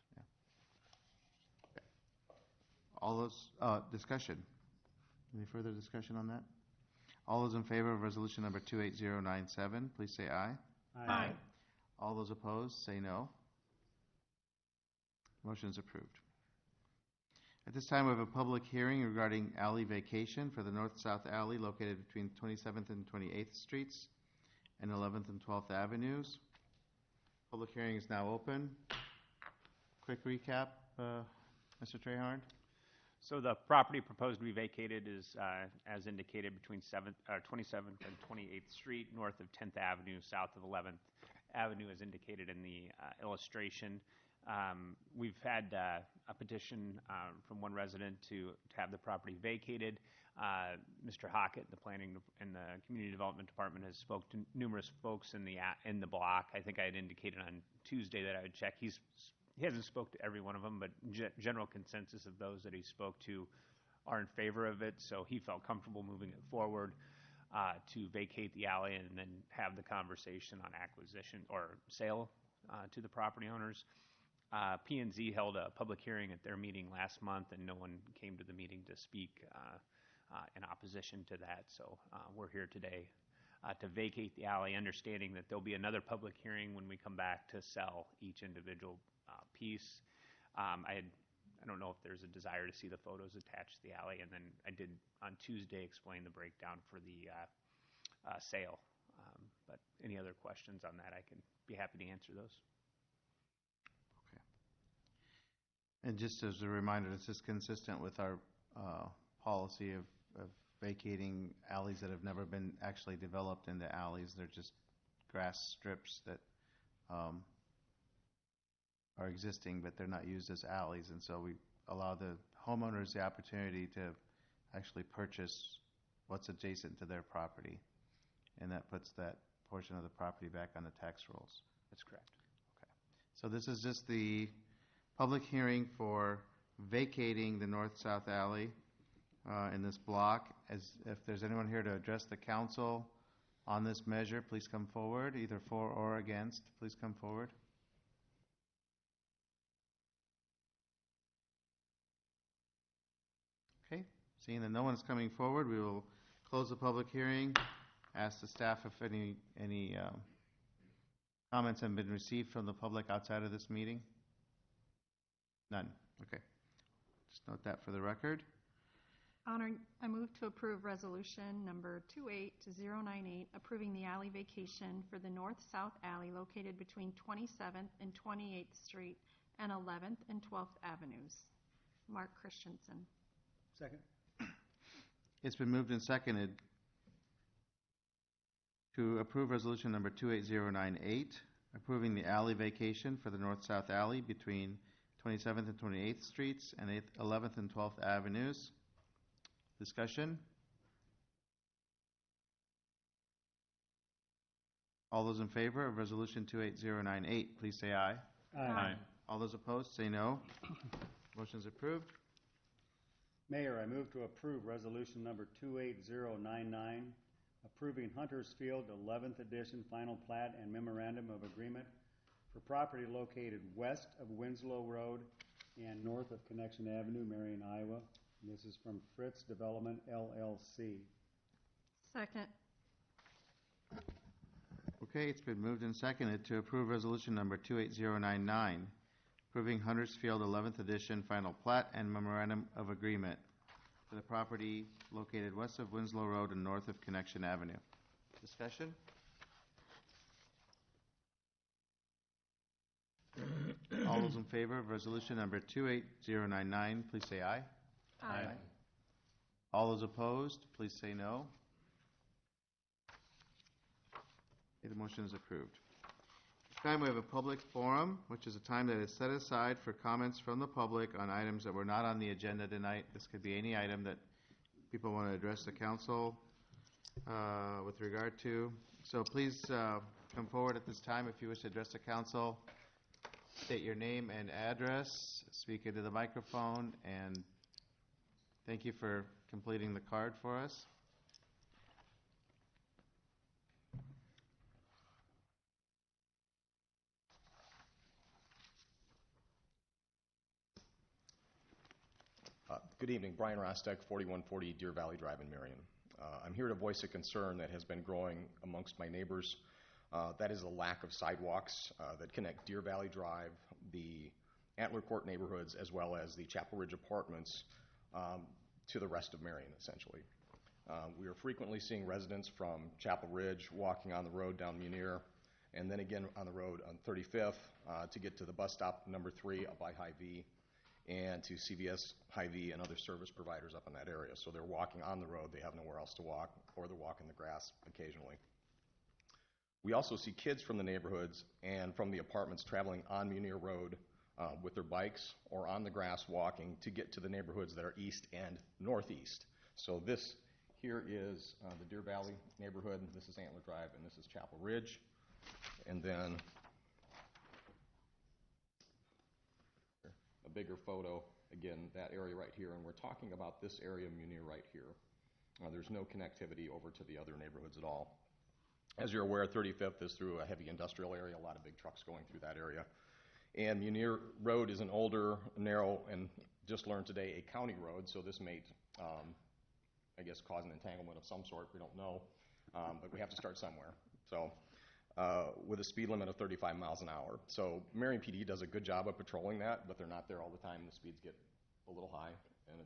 All those, discussion. Any further discussion on that? All those in favor of resolution number 28097, please say aye. Aye. All those opposed, say no. Motion is approved. At this time, we have a public hearing regarding alley vacation for the north-south alley located between 27th and 28th Streets and 11th and 12th Avenues. Public hearing is now open. Quick recap, Mr. Trahard. So the property proposed to be vacated is, as indicated, between 27th and 28th Street, north of 10th Avenue, south of 11th Avenue, as indicated in the illustration. We've had a petition from one resident to have the property vacated. Mr. Hockett, the Planning and the Community Development Department, has spoke to numerous folks in the block. I think I had indicated on Tuesday that I would check. He hasn't spoke to every one of them, but general consensus of those that he spoke to are in favor of it. So he felt comfortable moving it forward to vacate the alley and then have the conversation on acquisition or sale to the property owners. P&Z held a public hearing at their meeting last month, and no one came to the meeting to speak in opposition to that. So we're here today to vacate the alley, understanding that there'll be another public hearing when we come back to sell each individual piece. I don't know if there's a desire to see the photos attached to the alley, and then I did on Tuesday explain the breakdown for the sale. But any other questions on that, I can be happy to answer those. And just as a reminder, this is consistent with our policy of vacating alleys that have never been actually developed into alleys. They're just grass strips that are existing, but they're not used as alleys. And so we allow the homeowners the opportunity to actually purchase what's adjacent to their property. And that puts that portion of the property back on the tax rolls. That's correct. Okay. So this is just the public hearing for vacating the north-south alley in this block. If there's anyone here to address the council on this measure, please come forward, either for or against. Please come forward. Okay, seeing that no one is coming forward, we will close the public hearing. Ask the staff if any comments have been received from the public outside of this meeting. None. Okay. Just note that for the record. Honor, I move to approve resolution number 28098, approving the alley vacation for the north-south alley located between 27th and 28th Street and 11th and 12th Avenues. Mark Christensen. Second. It's been moved and seconded to approve resolution number 28098, approving the alley vacation for the north-south alley between 27th and 28th Streets and 11th and 12th Avenues. Discussion? All those in favor of resolution 28098, please say aye. Aye. All those opposed, say no. Motion is approved. Mayor, I move to approve resolution number 28099, approving Hunters Field 11th Edition Final Plat and Memorandum of Agreement for property located west of Winslow Road and north of Connection Avenue, Marion, Iowa. And this is from Fritz Development, LLC. Second. Okay, it's been moved and seconded to approve resolution number 28099, approving Hunters Field 11th Edition Final Plat and Memorandum of Agreement for the property located west of Winslow Road and north of Connection Avenue. Discussion? All those in favor of resolution number 28099, please say aye. Aye. All those opposed, please say no. Okay, the motion is approved. This time we have a public forum, which is a time that is set aside for comments from the public on items that were not on the agenda tonight. This could be any item that people want to address the council with regard to. So please come forward at this time if you wish to address the council. State your name and address, speak into the microphone, and thank you for completing the card for us. Good evening, Brian Rostek, 4140 Deer Valley Drive in Marion. I'm here to voice a concern that has been growing amongst my neighbors. That is the lack of sidewalks that connect Deer Valley Drive, the Antler Court neighborhoods, as well as the Chapel Ridge apartments to the rest of Marion, essentially. We are frequently seeing residents from Chapel Ridge walking on the road down Munir, and then again on the road on 35th to get to the bus stop number 3 up by Hy-Vee, and to CVS, Hy-Vee, and other service providers up in that area. So they're walking on the road, they have nowhere else to walk, or they're walking the grass occasionally. We also see kids from the neighborhoods and from the apartments traveling on Munir Road with their bikes or on the grass walking to get to the neighborhoods that are east and northeast. So this here is the Deer Valley neighborhood, this is Antler Drive, and this is Chapel Ridge. And then a bigger photo, again, that area right here, and we're talking about this area of Munir right here. There's no connectivity over to the other neighborhoods at all. As you're aware, 35th is through a heavy industrial area, a lot of big trucks going through that area. And Munir Road is an older, narrow, and just learned today, a county road, so this may, I guess, cause an entanglement of some sort, we don't know, but we have to start somewhere. So, with a speed limit of 35 miles an hour. So Marion PD does a good job of patrolling that, but they're not there all the time. The speeds get a little high, and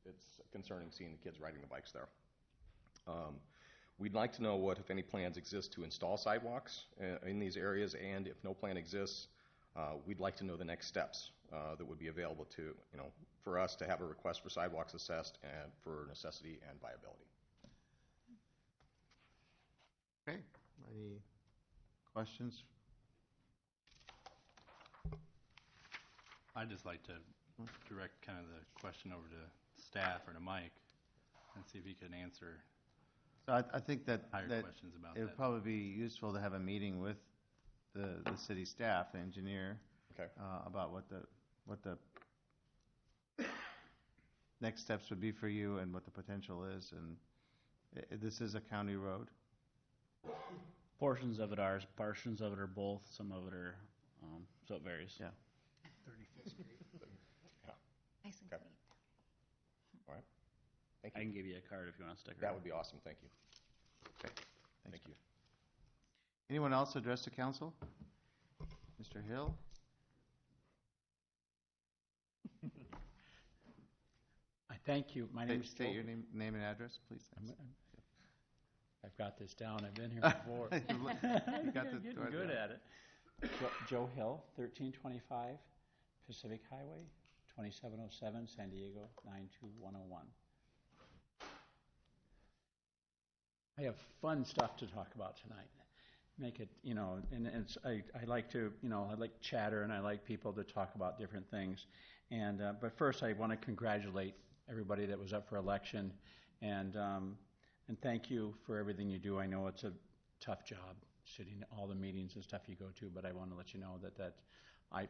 it's concerning seeing the kids riding the bikes there. We'd like to know what, if any, plans exist to install sidewalks in these areas, and if no plan exists, we'd like to know the next steps that would be available to, for us to have a request for sidewalks assessed and for necessity and viability. Okay. Any questions? I'd just like to direct kind of the question over to staff or to Mike and see if he could answer So I think that questions about it would probably be useful to have a meeting with the city staff, the engineer, Okay. about what the next steps would be for you and what the potential is. And this is a county road. Portions of it are, portions of it are both, some of it are, so it varies. Yeah. 35th Street. Yeah. Nice and Okay. clean. All right. Thank I you. can give you a card if you want to stick around. That would be awesome. Thank you. Okay. Thank you. Anyone else address the council? Mr. Hill? I thank you. My name is State Joe. your name and address, please. I've got this down. I've been here before. You got the Getting door good down. at it. Joe Hill, 1325 Pacific Highway, 2707 San Diego, 92101. I have fun stuff to talk about tonight. Make it, and it's, I like to, I like chatter and I like people to talk about different things. And, but first I want to congratulate everybody that was up for election and thank you for everything you do. I know it's a tough job sitting in all the meetings and stuff you go to, but I want to let you know that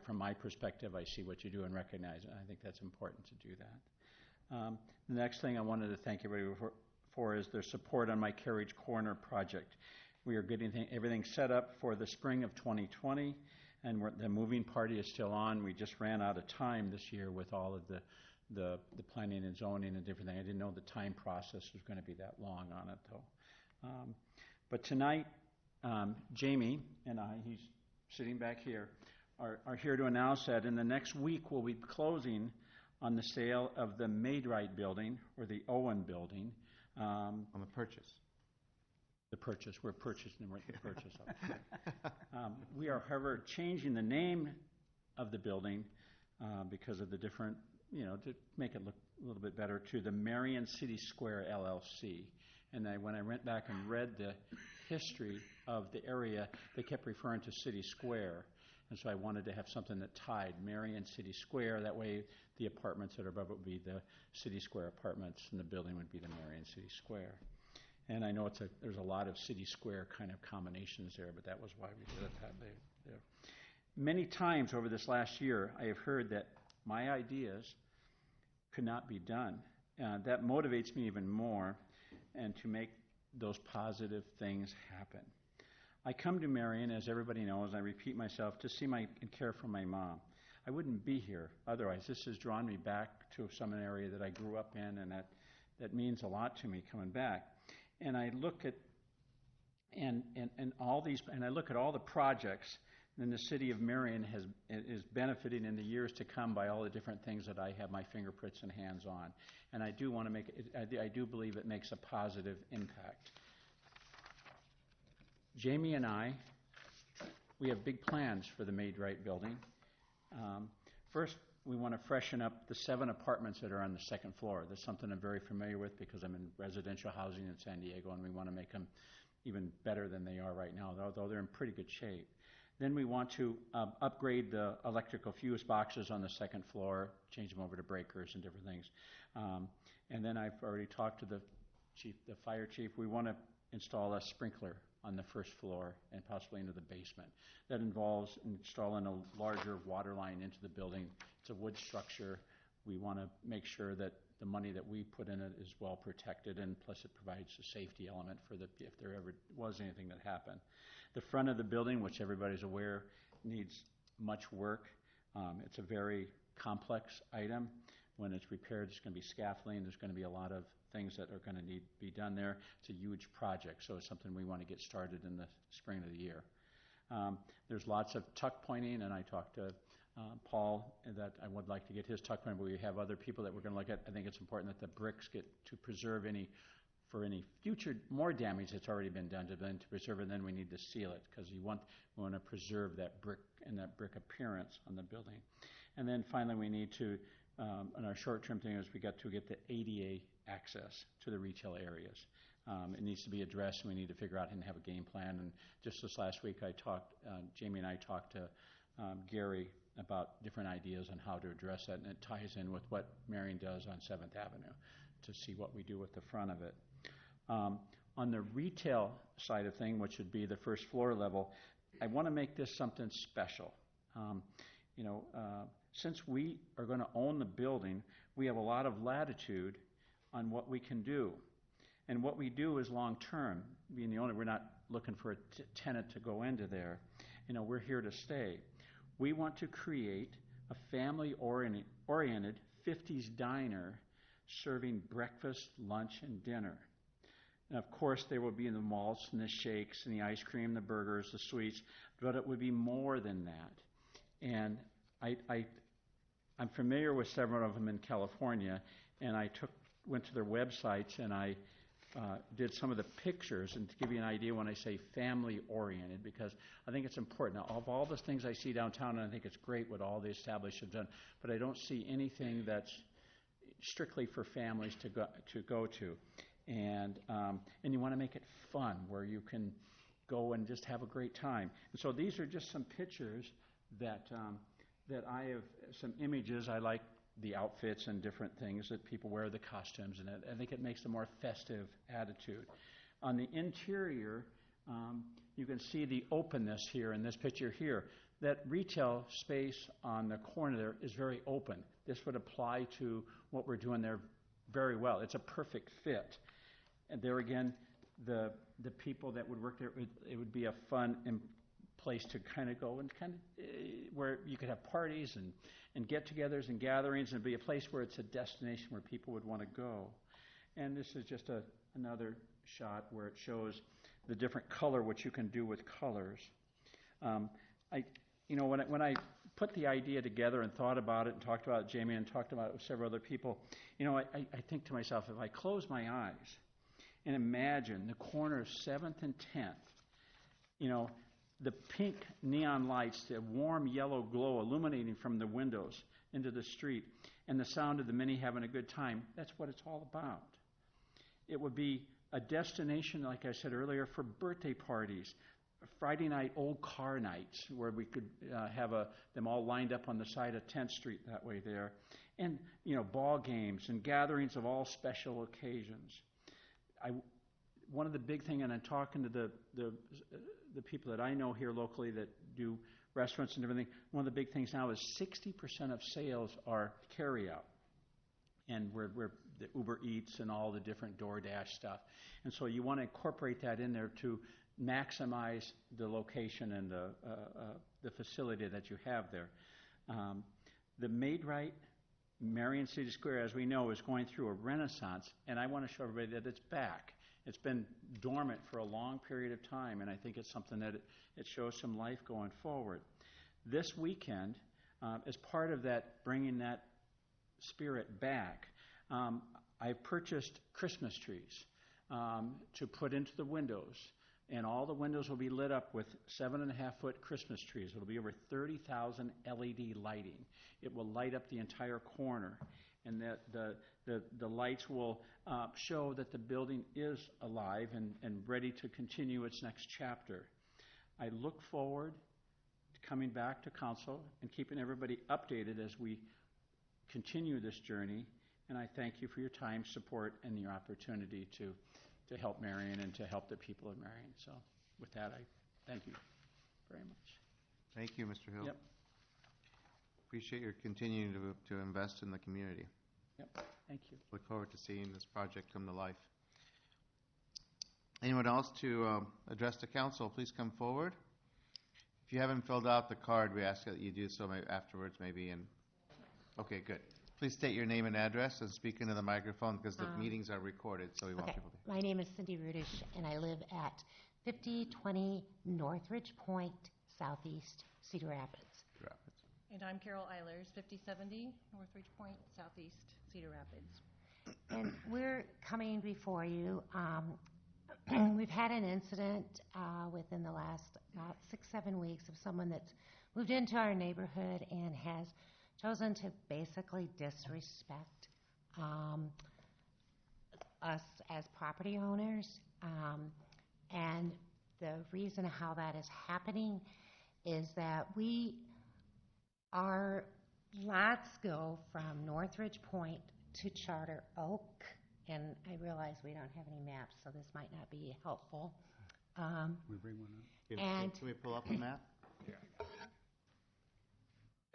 from my perspective, I see what you do and recognize it. I think that's important to do that. The next thing I wanted to thank everybody for is their support on my Carriage Corner project. We are getting everything set up for the spring of 2020, and the moving party is still on. We just ran out of time this year with all of the planning and zoning and different things. I didn't know the time process was going to be that long on it, though. But tonight, Jamie and I, he's sitting back here, are here to announce that in the next week we'll be closing on the sale of the Maidwright building, or the Owen building. On the purchase. The purchase. We're purchasing the purchase of it. We are, however, changing the name of the building because of the different, to make it look a little bit better, to the Marion City Square LLC. And when I went back and read the history of the area, they kept referring to City Square. And so I wanted to have something that tied Marion City Square. That way the apartments that are above it would be the City Square apartments and the building would be the Marion City Square. And I know there's a lot of City Square kind of combinations there, but that was why we did it that way there. Many times over this last year, I have heard that my ideas could not be done. That motivates me even more and to make those positive things happen. I come to Marion, as everybody knows, I repeat myself, to see and care for my mom. I wouldn't be here otherwise. This has drawn me back to some area that I grew up in, and that means a lot to me coming back. And I look at all these, and I look at all the projects. And the city of Marion is benefiting in the years to come by all the different things that I have my fingerprints and hands on. And I do want to make it. I do believe it makes a positive impact. Jamie and I, we have big plans for the Maidwright building. First, we want to freshen up the 7 apartments that are on the second floor. That's something I'm very familiar with because I'm in residential housing in San Diego, and we want to make them even better than they are right now, although they're in pretty good shape. Then we want to upgrade the electrical fuse boxes on the second floor, change them over to breakers and different things. And then I've already talked to the fire chief. We want to install a sprinkler on the first floor and possibly into the basement. That involves installing a larger water line into the building. It's a wood structure. We want to make sure that the money that we put in it is well protected, and plus it provides a safety element for if there ever was anything that happened. The front of the building, which everybody's aware, needs much work. It's a very complex item. When it's repaired, there's going to be scaffolding. There's going to be a lot of things that are going to need to be done there. It's a huge project, so it's something we want to get started in the spring of the year. There's lots of tuck pointing, and I talked to Paul that I would like to get his tuck point, but we have other people that we're going to look at. I think it's important that the bricks get to preserve for any future more damage that's already been done to them, to preserve it, and then we need to seal it because we want to preserve that brick and that brick appearance on the building. And then finally we need to, and our short-term thing is we got to get the ADA access to the retail areas. It needs to be addressed, and we need to figure out and have a game plan. And just this last week Jamie and I talked to Gary about different ideas on how to address that, and it ties in with what Marion does on 7th Avenue to see what we do with the front of it. On the retail side of thing, which would be the first floor level, I want to make this something special. Since we are going to own the building, we have a lot of latitude on what we can do. And what we do is long-term. Being the owner, we're not looking for a tenant to go into there. We're here to stay. We want to create a family-oriented 50s diner serving breakfast, lunch, and dinner. And of course, there will be the malts and the shakes and the ice cream, the burgers, the sweets, but it would be more than that. And I'm familiar with several of them in California, and I went to their websites and I did some of the pictures, and to give you an idea when I say family-oriented, because I think it's important. Now, of all the things I see downtown, and I think it's great what all the established have done, but I don't see anything that's strictly for families to go to. And you want to make it fun, where you can go and just have a great time. And so these are just some pictures that I have, some images. I like the outfits and different things that people wear, the costumes, and I think it makes a more festive attitude. On the interior, you can see the openness here in this picture here. That retail space on the corner there is very open. This would apply to what we're doing there very well. It's a perfect fit. And there again, the people that would work there, it would be a fun place to kind of go and where you could have parties and get-togethers and gatherings, and be a place where it's a destination where people would want to go. And this is just another shot where it shows the different color, what you can do with colors. When I put the idea together and thought about it and talked about it, Jamie, and talked about it with several other people, I think to myself, if I close my eyes and imagine the corner of 7th and 10th, the pink neon lights, the warm yellow glow illuminating from the windows into the street, and the sound of the many having a good time, that's what it's all about. It would be a destination, like I said earlier, for birthday parties, Friday night old car nights, where we could have them all lined up on the side of 10th Street that way there, and ball games and gatherings of all special occasions. One of the big things, and I'm talking to the people that I know here locally that do restaurants and everything, one of the big things now is 60% of sales are carry-out. And we're the Uber Eats and all the different DoorDash stuff. And so you want to incorporate that in there to maximize the location and the facility that you have there. The Maid-Rite Marion City Square, as we know, is going through a renaissance, and I want to show everybody that it's back. It's been dormant for a long period of time, and I think it's something that it shows some life going forward. This weekend, as part of that, bringing that spirit back, I've purchased Christmas trees to put into the windows, and all the windows will be lit up with 7.5-foot Christmas trees. It'll be over 30,000 LED lighting. It will light up the entire corner, and the lights will show that the building is alive and ready to continue its next chapter. I look forward to coming back to council and keeping everybody updated as we continue this journey, and I thank you for your time, support, and your opportunity to help Marion and to help the people of Marion. So with that, I thank you very much. Thank you, Mr. Hill. Yep. Appreciate your continuing to invest in the community. Yep. Thank you. Look forward to seeing this project come to life. Anyone else to address the council, please come forward. If you haven't filled out the card, we ask that you do so afterwards maybe. Okay, good. Please state your name and address and speak into the microphone because the meetings are recorded, so we want people to. My name is Cindy Rudish, and I live at 5020 Northridge Point, Southeast Cedar Rapids. And I'm Carol Eilers, 5070 Northridge Point, Southeast Cedar Rapids. And we're coming before you. We've had an incident within the last about 6-7 weeks of someone that's moved into our neighborhood and has chosen to basically disrespect us as property owners. And the reason how that is happening is that our lots go from Northridge Point to Charter Oak, and I realize we don't have any maps, so this might not be helpful. We bring one up. Can we pull up a map?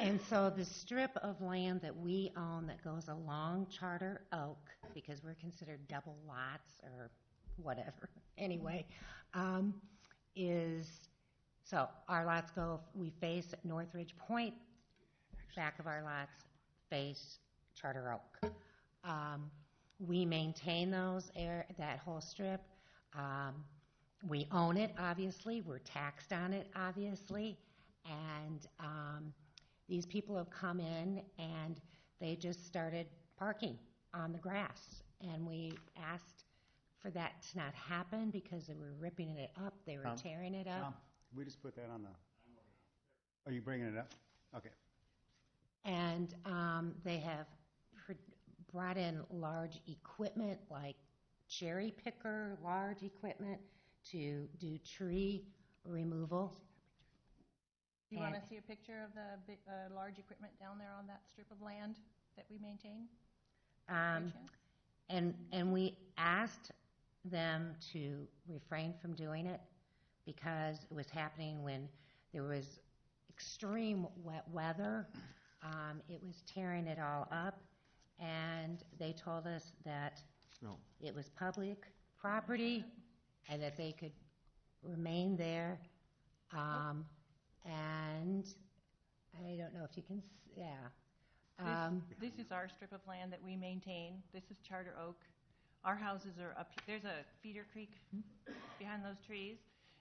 And so the strip of land that we own that goes along Charter Oak, because we're considered double lots or whatever, anyway, is, so our lots go, we face Northridge Point, back of our lots face Charter Oak. We maintain that whole strip. We own it, obviously. We're taxed on it, obviously. And these people have come in and they just started parking on the grass. And we asked for that to not happen because they were ripping it up. They were tearing it up. Tom, we just put that on the, are you bringing it up? Okay. And they have brought in large equipment like cherry picker, large equipment to do tree removal. Do you want to see a picture of the large equipment down there on that strip of land that we maintain? And we asked them to refrain from doing it because it was happening when there was extreme wet weather. It was tearing it all up, and they told us that it was public property and that they could remain there. And I don't know if you can, This is our strip of land that we maintain. This is Charter Oak. Our houses are up, there's a feeder creek behind those trees.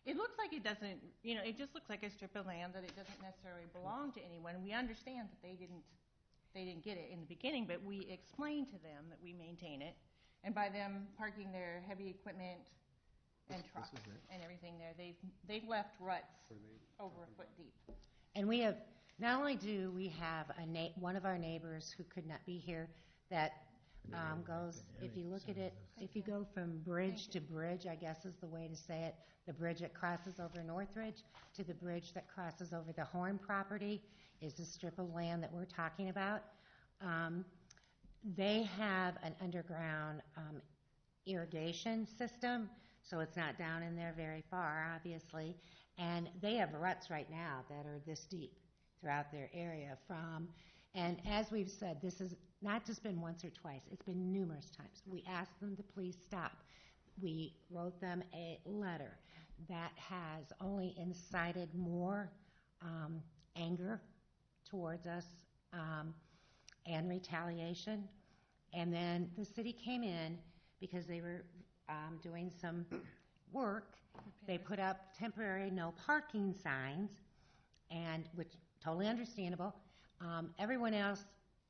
It looks like it doesn't, it just looks like a strip of land that it doesn't necessarily belong to anyone. We understand that they didn't get it in the beginning, but we explained to them that we maintain it. And by them parking their heavy equipment and trucks and everything there, they've left ruts over a foot deep. And we have, not only do we have one of our neighbors who could not be here that goes, if you look at it, if you go from bridge to bridge, I guess is the way to say it, the bridge that crosses over Northridge to the bridge that crosses over the Horn property is the strip of land that we're talking about. They have an underground irrigation system, so it's not down in there very far, obviously. And they have ruts right now that are this deep throughout their area and as we've said, this has not just been once or twice, it's been numerous times. We asked them to please stop. We wrote them a letter that has only incited more anger towards us and retaliation. And then the city came in because they were doing some work. They put up temporary no parking signs, and which totally understandable. Everyone else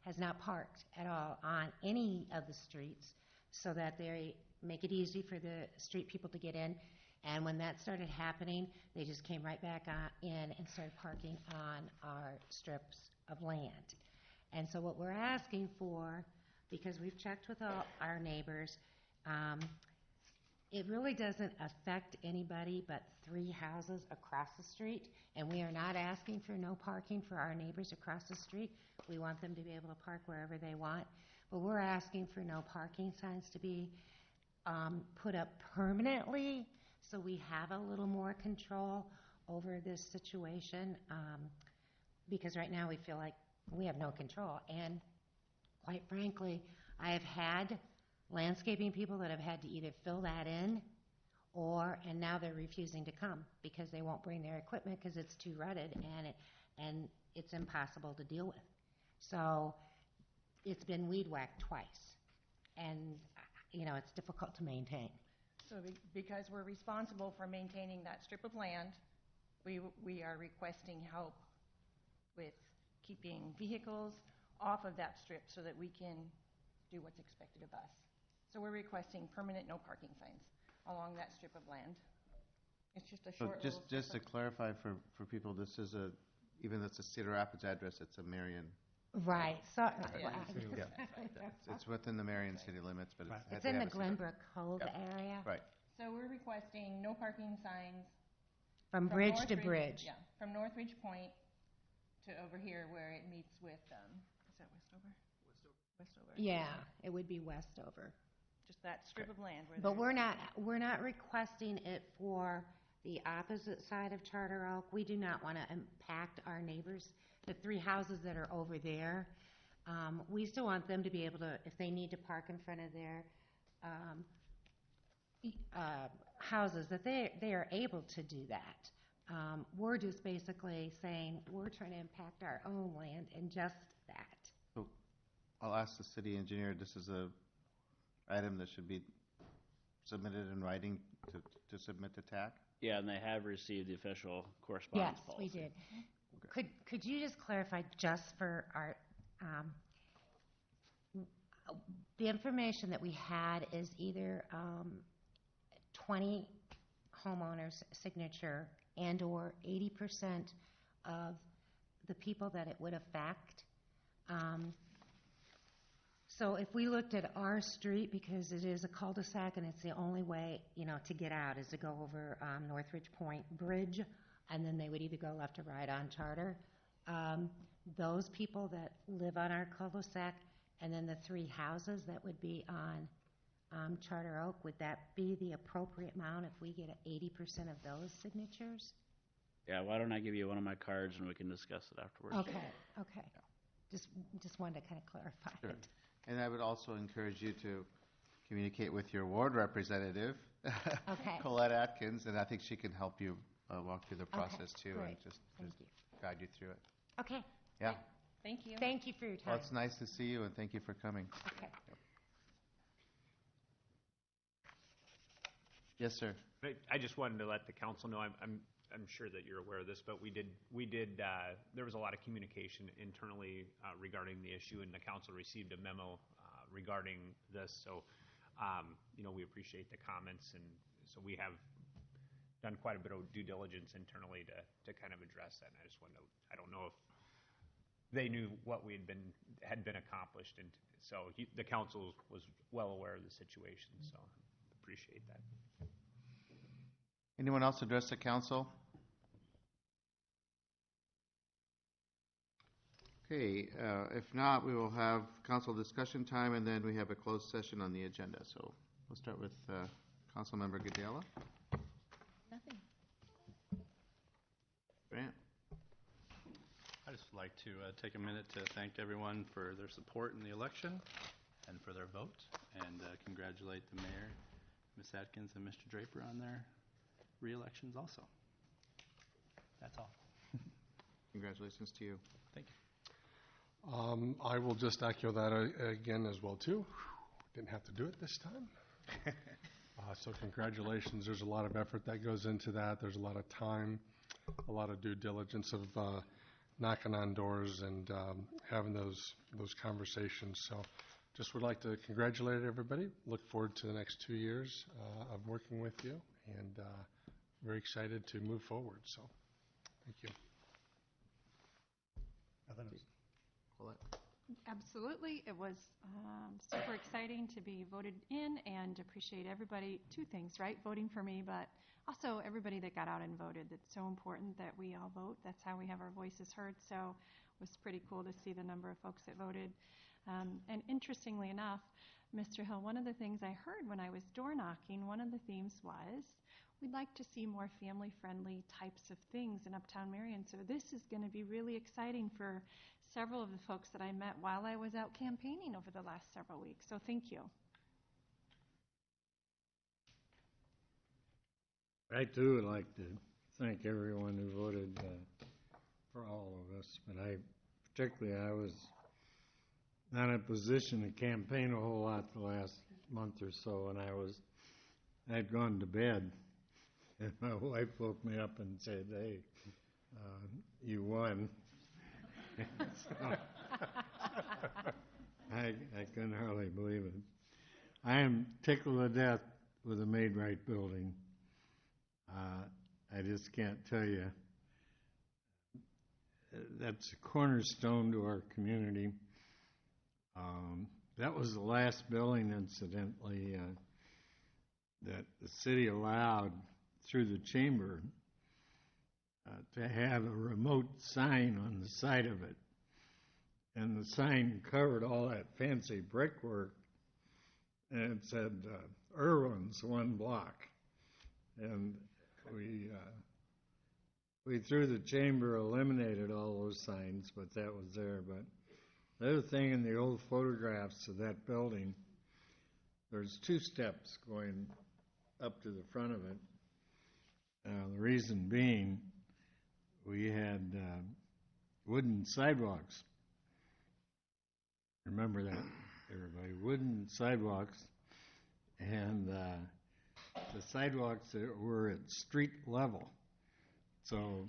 has not parked at all on any of the streets so that they make it easy for the street people to get in. And when that started happening, they just came right back in and started parking on our strips of land. And so what we're asking for, because we've checked with all our neighbors, it really doesn't affect anybody but 3 houses across the street, and we are not asking for no parking for our neighbors across the street. We want them to be able to park wherever they want, but we're asking for no parking signs to be put up permanently so we have a little more control over this situation, because right now we feel like we have no control. And quite frankly, I have had landscaping people that have had to either fill that in and now they're refusing to come because they won't bring their equipment because it's too rutted and it's impossible to deal with. So it's been weed whacked twice, and it's difficult to maintain. So because we're responsible for maintaining that strip of land, we are requesting help with keeping vehicles off of that strip so that we can do what's expected of us. So we're requesting permanent no parking signs along that strip of land. It's just a short little just to clarify for people, this is even though it's a Cedar Rapids address, it's a Marion. Right. So, It's within the Marion city limits, but it's in the Glenbrook Cove area. Right. So we're requesting no parking signs from bridge to bridge. Yeah, from Northridge Point to over here where it meets with, is that Westover? Westover. Yeah, it would be Westover. Just that strip of land. But we're not requesting it for the opposite side of Charter Oak. We do not want to impact our neighbors the 3 houses that are over there, we still want them to be able to, if they need to park in front of their houses, that they are able to do that. We're just basically saying we're trying to impact our own land and just that. So I'll ask the city engineer, this is a item that should be submitted in writing to submit to TAC? Yeah, and they have received the official correspondence Yes, policy. we did. Could you just clarify just for our, the information that we had is either 20 homeowners' signature and or 80% of the people that it would affect. So if we looked at our street, because it is a cul-de-sac and it's the only way, to get out is to go over Northridge Point Bridge, and then they would either go left or right on Charter. Those people that live on our cul-de-sac, and then the 3 houses that would be on Charter Oak, would that be the appropriate amount if we get 80% of those signatures? Yeah, why don't I give you one of my cards and we can discuss it afterwards. Okay. Just wanted to kind of clarify Sure. it. And I would also encourage you to communicate with your ward representative, Okay. Colette Atkins, and I think she can help you walk through the process too, great. and just Thank you. guide you through it. Okay. Yeah. Thank you. Thank you for your time. Well, it's nice to see you, and thank you for coming. Okay. Yes, sir. I just wanted to let the council know, I'm sure that you're aware of this, but we did, there was a lot of communication internally regarding the issue, and the council received a memo regarding this, so, we appreciate the comments, and so we have done quite a bit of due diligence internally to kind of address that, and I just wanted to, I don't know if they knew what had been accomplished, and so the council was well aware of the situation, so appreciate that. Anyone else address the council? Okay, if not, we will have council discussion time, and then we have a closed session on the agenda. So we'll start with Councilmember Gadela. Nothing. Grant. I'd just like to take a minute to thank everyone for their support in the election and for their vote, and congratulate the mayor, Ms. Atkins, and Mr. Draper on their re-elections also. That's all. Congratulations to you. Thank you. I will just echo that again as well, too. Didn't have to do it this time. So congratulations. There's a lot of effort that goes into that. There's a lot of time, a lot of due diligence of knocking on doors and having those conversations. So just would like to congratulate everybody. Look forward to the next 2 years of working with you, and very excited to move forward. So thank you. Absolutely. It was super exciting to be voted in, and appreciate everybody. 2 things, right? Voting for me, but also everybody that got out and voted. It's so important that we all vote. That's how we have our voices heard. So it was pretty cool to see the number of folks that voted. And interestingly enough, Mr. Hill, one of the things I heard when I was door knocking, one of the themes was, we'd like to see more family-friendly types of things in Uptown Marion. So this is going to be really exciting for several of the folks that I met while I was out campaigning over the last several weeks. So thank you. I too would like to thank everyone who voted for all of us, but I was not in a position to campaign a whole lot the last month or so, and I'd gone to bed, and my wife woke me up and said, "Hey, you won." So, I couldn't hardly believe it. I am tickled to death with the Made Right building. I just can't tell you. That's a cornerstone to our community. That was the last building, incidentally, that the city allowed through the chamber to have a remote sign on the side of it. And the sign covered all that fancy brickwork, and it said, Irwin's 1 block. And we, through the chamber, eliminated all those signs, but that was there. But the other thing, in the old photographs of that building, there's 2 steps going up to the front of it. The reason being, we had wooden sidewalks. Remember that, everybody, wooden sidewalks. And the sidewalks that were at street level. So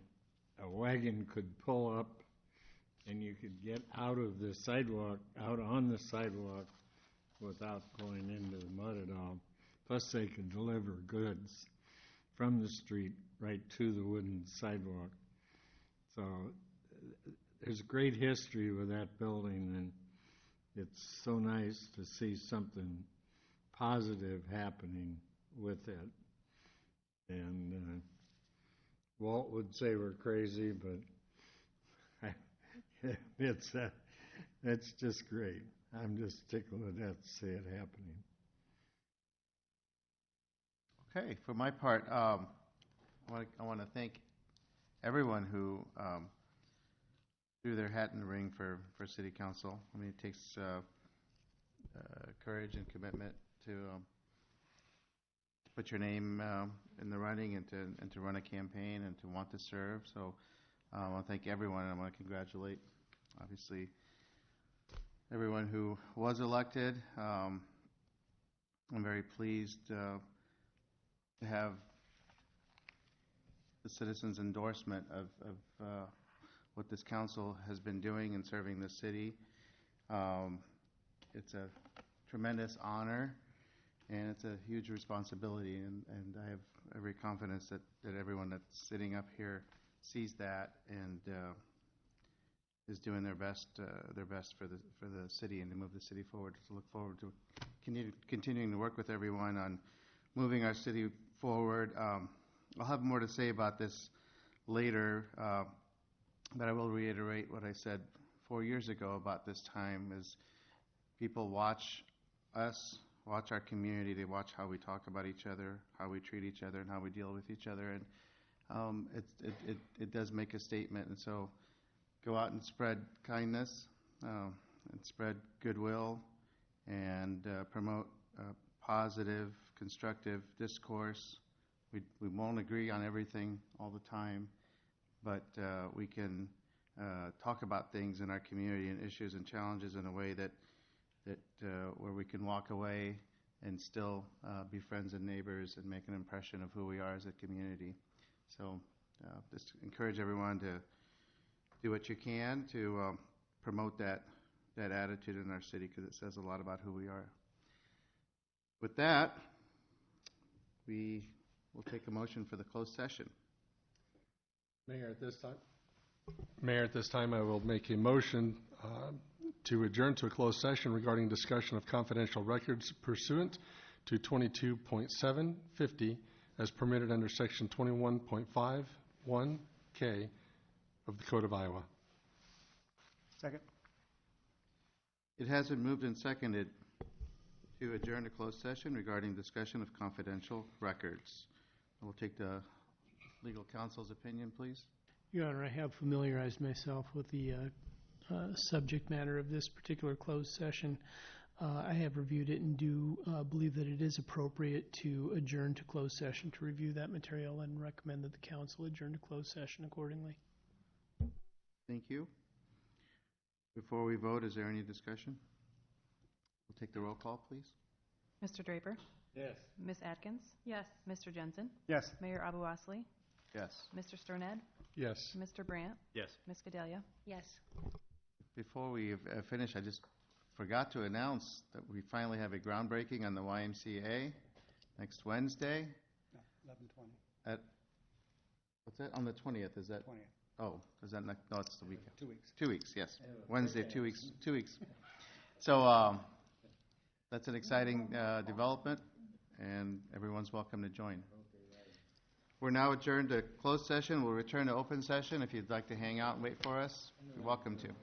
a wagon could pull up and you could get out of the sidewalk, out on the sidewalk without going into the mud at all. Plus they could deliver goods from the street right to the wooden sidewalk. So there's great history with that building, and it's so nice to see something positive happening with it. And Walt would say we're crazy, but it's just great. I'm just tickled to death to see it happening. Okay, for my part, I want to thank everyone who threw their hat in the ring for City Council. I mean, it takes courage and commitment to put your name in the running and to run a campaign and to want to serve. So I want to thank everyone, and I want to congratulate, obviously, everyone who was elected. I'm very pleased to have the citizens' endorsement of what this council has been doing in serving the city. It's a tremendous honor, and it's a huge responsibility, and I have every confidence that everyone that's sitting up here sees that and is doing their best for the city and to move the city forward. So look forward to continuing to work with everyone on moving our city forward. I'll have more to say about this later, but I will reiterate what I said 4 years ago about this time. Is people watch us, watch our community, they watch how we talk about each other, how we treat each other, and how we deal with each other, and it does make a statement. And so go out and spread kindness and spread goodwill and promote positive, constructive discourse. We won't agree on everything all the time, but we can talk about things in our community and issues and challenges in a way that where we can walk away and still be friends and neighbors and make an impression of who we are as a community. So just encourage everyone to do what you can to promote that attitude in our city, because it says a lot about who we are. With that, we will take a motion for the closed session. Mayor, at this time, I will make a motion to adjourn to a closed session regarding discussion of confidential records pursuant to 22.750 as permitted under Section 21.51K of the Code of Iowa. Second. It has been moved and seconded to adjourn to closed session regarding discussion of confidential records. I will take the legal counsel's opinion, please. Your Honor, I have familiarized myself with the subject matter of this particular closed session. I have reviewed it and do believe that it is appropriate to adjourn to closed session to review that material, and recommend that the council adjourn to closed session accordingly. Thank you. Before we vote, is there any discussion? We'll take the roll call, please. Mr. Draper? Yes. Ms. Atkins? Yes. Mr. Jensen? Yes. Mayor Abu Osley? Yes. Mr. Sternad? Yes. Mr. Brandt? Yes. Ms. Gedalia? Yes. Before we finish, I just forgot to announce that we finally have a groundbreaking on the YMCA next Wednesday. 11:20. At, what's that, on the 20th, is that? 20th. Oh, is that next, no, it's the weekend. 2 weeks. 2 weeks, yes. Wednesday, 2 weeks, 2 weeks. So that's an exciting development, and everyone's welcome to join. We're now adjourned to closed session. We'll return to open session. If you'd like to hang out and wait for us, you're welcome to.